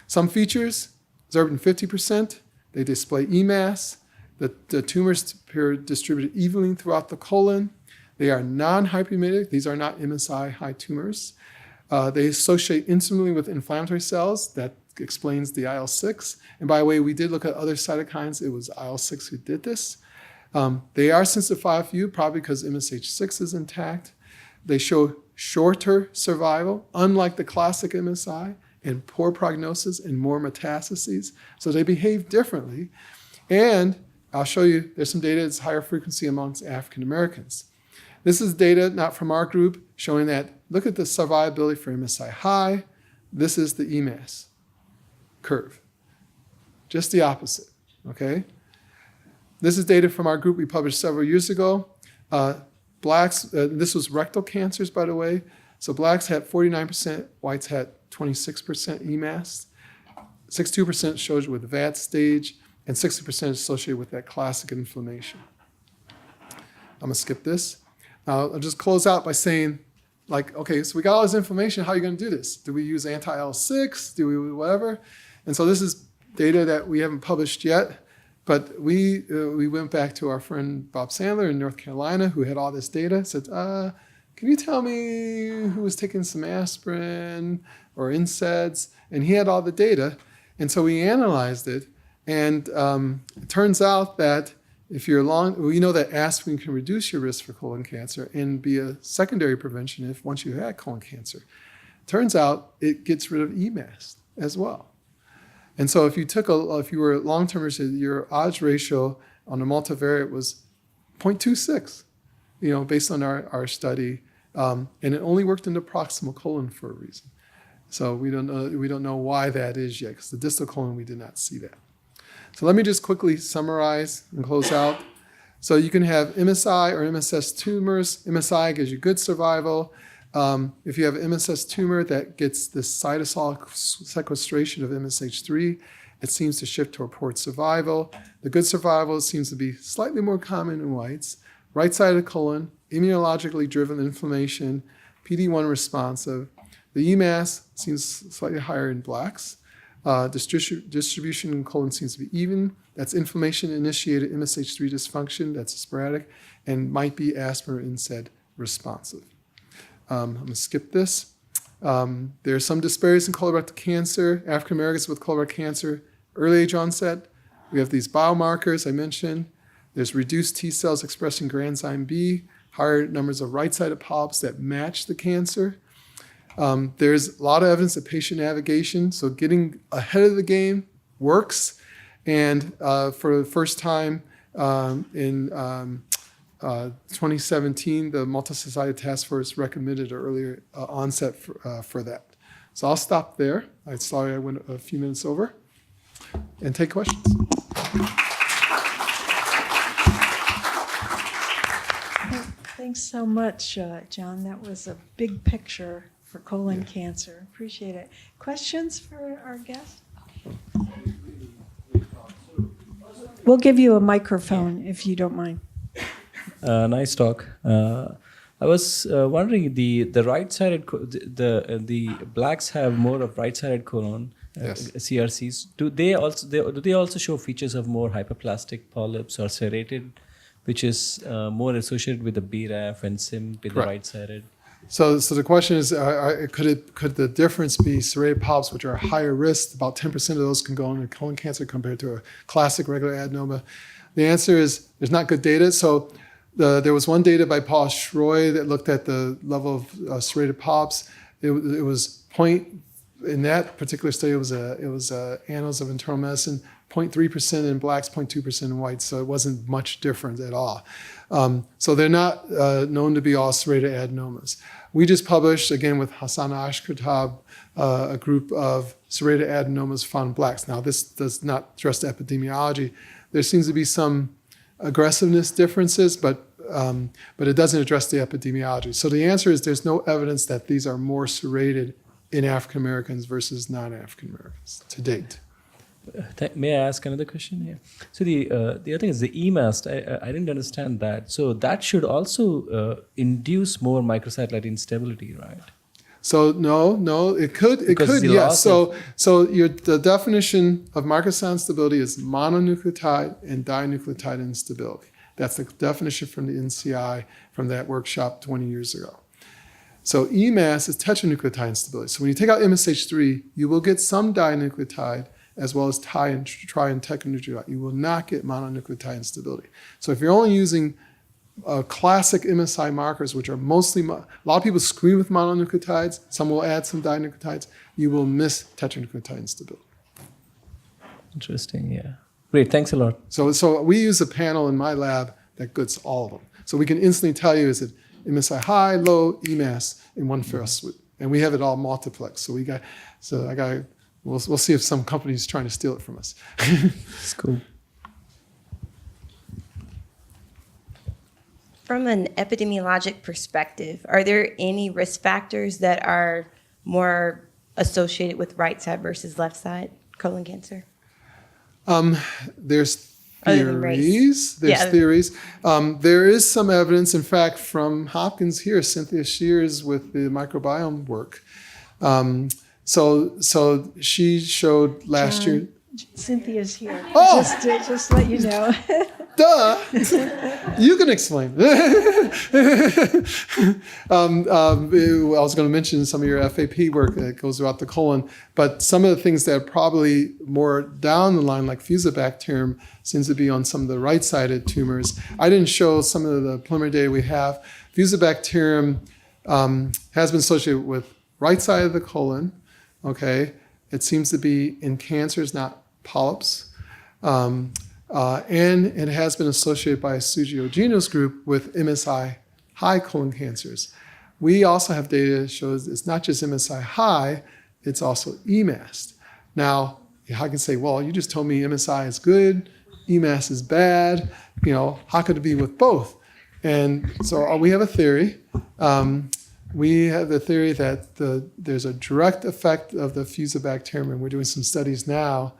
Some features, observed in 50%, they display EMAS. The tumors appear distributed evenly throughout the colon. They are non-hyperemitic. These are not MSI-high tumors. They associate intimately with inflammatory cells. That explains the IL-6. And by the way, we did look at other cytokines. It was IL-6 who did this. They are sensitive to 5FU, probably because MSH6 is intact. They show shorter survival, unlike the classic MSI, and poor prognosis and more metastases. So they behave differently. And I'll show you, there's some data that's higher frequency amongst African Americans. This is data not from our group showing that, look at the survivability for MSI high. This is the EMAS curve. Just the opposite, okay? This is data from our group we published several years ago. Blacks, this was rectal cancers, by the way. So blacks had 49%, whites had 26% EMAS. 62% showed with VAT stage, and 60% associated with that classic inflammation. I'm gonna skip this. I'll just close out by saying, like, okay, so we got all this information, how are you gonna do this? Do we use anti-IL-6? Do we whatever? And so this is data that we haven't published yet, but we went back to our friend Bob Sandler in North Carolina, who had all this data, said, can you tell me who was taking some aspirin or NSAIDs? And he had all the data. And so we analyzed it. And it turns out that if you're we know that aspirin can reduce your risk for colon cancer and be a secondary prevention if once you had colon cancer. Turns out it gets rid of EMAS as well. And so if you were long-termers, your odds ratio on a multivariate was 0.26, based on our study. And it only worked in the proximal colon for a reason. So we don't know why that is yet, because the distal colon, we did not see that. So let me just quickly summarize and close out. So you can have MSI or MSS tumors. MSI gives you good survival. If you have an MSS tumor that gets the cytosol sequestration of MSH3, it seems to shift toward poor survival. The good survival seems to be slightly more common in whites. Right side of the colon, immunologically driven inflammation, PD-1 responsive. The EMAS seems slightly higher in blacks. Distribution in colon seems to be even. That's inflammation-initiated MSH3 dysfunction. That's sporadic and might be aspirin or NSAID responsive. I'm going to skip this. There are some disparities in colorectal cancer. African Americans with colorectal cancer, early age onset. We have these biomarkers I mentioned. There's reduced T cells expressing granzyme B, higher numbers of right-sided polyps that match the cancer. There's a lot of evidence of patient navigation, so getting ahead of the game works. And for the first time in 2017, the Multi-Society Task Force recommended an earlier onset for that. So I'll stop there. I'm sorry I went a few minutes over. And take questions. Thanks so much, John. That was a big picture for colon cancer. Appreciate it. Questions for our guest? We'll give you a microphone if you don't mind. Nice talk. I was wondering the right-sided the blacks have more of right-sided colon Yes. CRCs. Do they also show features of more hyperplastic polyps or serrated, which is more associated with the BRAF and SIM with the Correct. right-sided? So the question is, could the difference be serrated polyps, which are higher risk? About 10% of those can go into colon cancer compared to a classic regular adenoma. The answer is there's not good data. So there was one data by Paul Schroy that looked at the level of serrated polyps. It was in that particular study, it was Annals of Internal Medicine, 0.3% in blacks, 0.2% in whites. So it wasn't much different at all. So they're not known to be all serrated adenomas. We just published, again, with Hassan Ashkartab, a group of serrated adenomas found in blacks. Now, this does not address the epidemiology. There seems to be some aggressiveness differences, but it doesn't address the epidemiology. So the answer is there's no evidence that these are more serrated in African Americans versus non-African Americans to date. May I ask another question here? So the other thing is the EMAST. I didn't understand that. So that should also induce more microsatellite instability, right? So no, it could, yes. So the definition of microsatellite instability is mononucleotide and dinucleotide instability. That's the definition from the NCI from that workshop 20 years ago. So EMAS is tetranucleotide instability. So when you take out MSH3, you will get some dinucleotide as well as tri and tetranucleotide. You will not get mononucleotide instability. So if you're only using classic MSI markers, which are mostly, a lot of people screen with mononucleotides, some will add some dinucleotides, you will miss tetranucleotide instability. Interesting, yeah. Great, thanks a lot. So we use a panel in my lab that gets all of them. So we can instantly tell you, is it MSI high, low, EMAS in one fell swoop. And we have it all multiplex. So we'll see if some company's trying to steal it from us. It's cool. From an epidemiologic perspective, are there any risk factors that are more associated with right side versus left side colon cancer? There's Other than race. theories. There's Yeah. theories. There is some evidence, in fact, from Hopkins here, Cynthia Shears with the microbiome work. So she showed last year. Cynthia's here. Oh! Just let you know. Duh! You can explain. I was going to mention some of your FAP work that goes throughout the colon, but some of the things that are probably more down the line, like Fusobacterium, seems to be on some of the right-sided tumors. I didn't show some of the preliminary data we have. Fusobacterium has been associated with right side of the colon. Okay, it seems to be in cancers, not polyps. And it has been associated by a pseudogenous group with MSI high colon cancers. We also have data that shows it's not just MSI high, it's also EMAS. Now, I can say, well, you just told me MSI is good, EMAS is bad. How could it be with both? And so we have a theory. We have the theory that there's a direct effect of the Fusobacterium, and we're doing some studies now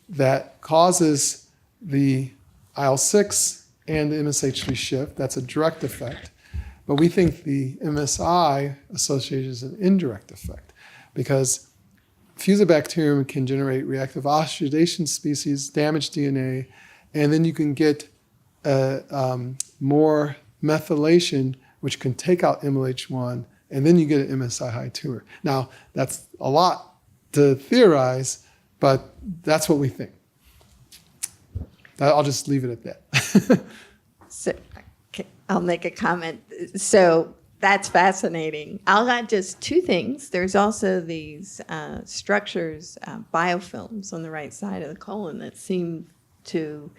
that causes the IL-6 and the MSH3 shift. That's a direct effect. But we think the MSI associated is an indirect effect because Fusobacterium can generate reactive oxidation species, damage DNA, and then you can get more methylation, which can take out MLH1, and then you get an MSI high tumor. Now, that's a lot to theorize, but that's what we think. I'll just leave it at that. So I'll make a comment. So that's fascinating. I'll add just two things. There's also these structures, biofilms on the right side of the colon that seem to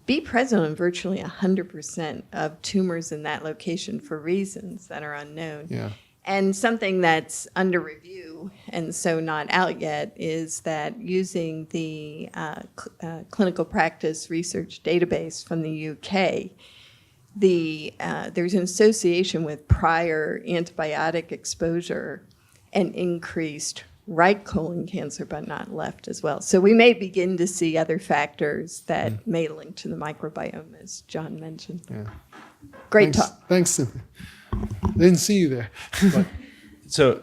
be present in virtually 100% of tumors in that location for reasons that are unknown. Yeah. And something that's under review and so not out yet is that using the clinical practice research database from the UK, there's an association with prior antibiotic exposure and increased right colon cancer, but not left as well. So we may begin to see other factors that may link to the microbiome, as John mentioned. Yeah. Great Thanks, talk. Thanks, Cynthia. Didn't see you there. So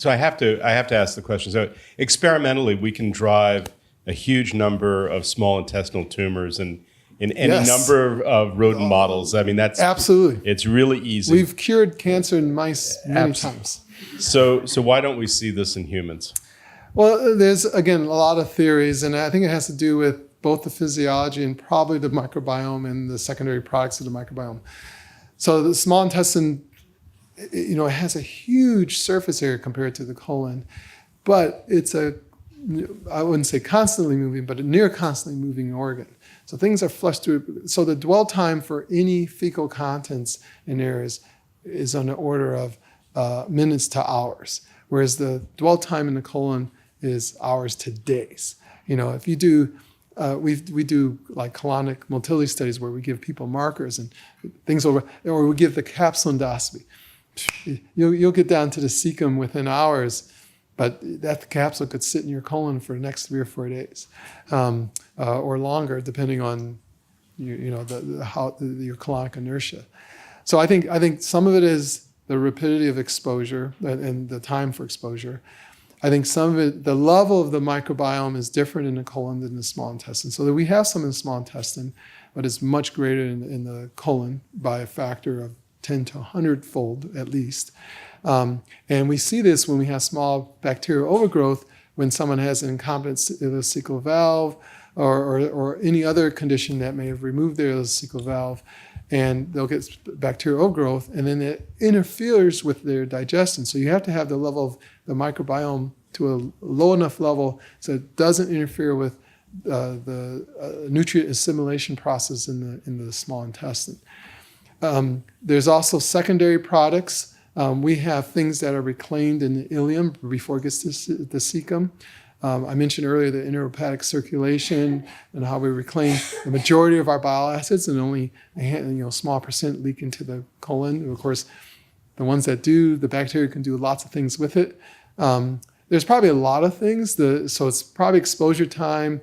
I have to ask the question. So experimentally, we can drive a huge number of small intestinal tumors in any Yes. number of rodent models. I mean, that's Absolutely. It's really easy. We've cured cancer in mice many times. So why don't we see this in humans? Well, there's, again, a lot of theories, and I think it has to do with both the physiology and probably the microbiome and the secondary products of the microbiome. So the small intestine, it has a huge surface area compared to the colon, but it's I wouldn't say constantly moving, but a near constantly moving organ. So things are flushed through. So the dwell time for any fecal contents in there is on the order of minutes to hours, whereas the dwell time in the colon is hours to days. If you do, we do like colonic motility studies where we give people markers and things over, or we give the capsule endoscopy. You'll get down to the cecum within hours, but that capsule could sit in your colon for the next 3 or 4 days, or longer, depending on your colonic inertia. So I think some of it is the rapidity of exposure and the time for exposure. I think some of it, the level of the microbiome is different in the colon than the small intestine. So that we have some in the small intestine, but it's much greater in the colon by a factor of 10 to 100-fold at least. And we see this when we have small bacterial overgrowth, when someone has an incompetent ileocecal valve or any other condition that may have removed their ileocecal valve, and they'll get bacterial overgrowth, and then it interferes with their digestion. So you have to have the level of the microbiome to a low enough level so it doesn't interfere with the nutrient assimilation process in the small intestine. There's also secondary products. We have things that are reclaimed in the ileum before it gets to the cecum. I mentioned earlier the intrahepatic circulation and how we reclaim the majority of our bile acids, and only a small percent leak into the colon. And of course, the ones that do, the bacteria can do lots of things with it. There's probably a lot of things. So it's probably exposure time,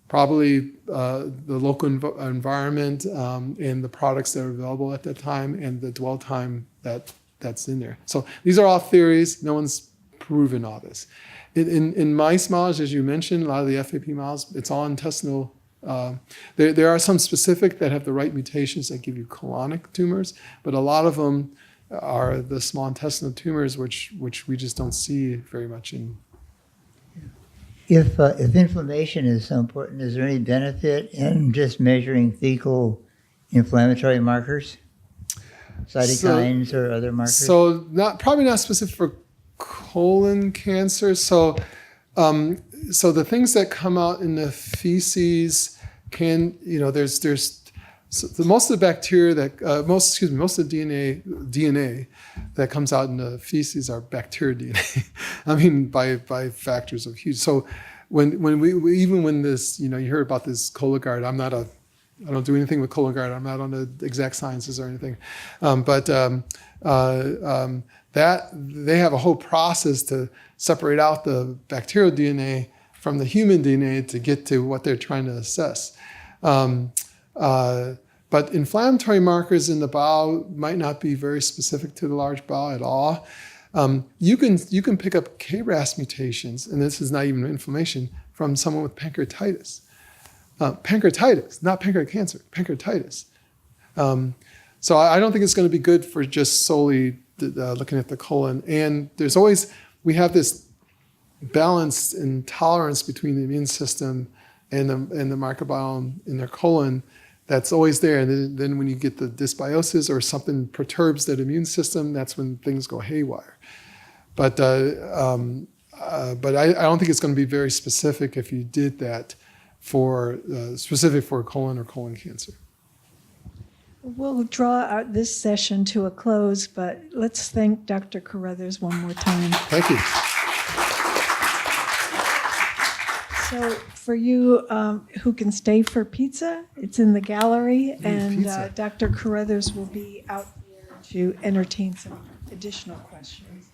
probably the local environment, and the products that are available at that time, and the dwell time that's in there. So these are all theories. No one's proven all this. In mice models, as you mentioned, a lot of the FAP models, it's all intestinal. There are some specific that have the right mutations that give you colonic tumors, but a lot of them are the small intestinal tumors, which we just don't see very much in. If inflammation is so important, is there any benefit in just measuring fecal inflammatory markers, cytokines or other markers? So probably not specific for colon cancer. So the things that come out in the feces can, most of the bacteria that most of the DNA that comes out in the feces are bacteria DNA. I mean, by factors of huge. So when we even when this, you heard about this Cologuard, I don't do anything with Cologuard. I'm not on the exact sciences or anything, that they have a whole process to separate out the bacterial DNA from the human DNA to get to what they're trying to assess. But inflammatory markers in the bowel might not be very specific to the large bowel at all. You can pick up KRAS mutations, and this is not even inflammation, from someone with pancreatitis. Pancreatitis, not pancreatic cancer, pancreatitis. So I don't think it's going to be good for just solely looking at the colon. And we have this balance and tolerance between the immune system and the microbiome in their colon that's always there. And then when you get the dysbiosis or something perturbs that immune system, that's when things go haywire. But I don't think it's going to be very specific if you did that specific for colon or colon cancer. We'll draw out this session to a close, but let's thank Dr. Carethers one more time. Thank you. So for you who can stay for pizza, it's in the gallery, and pizza. Dr. Carethers will be out here to entertain some additional questions.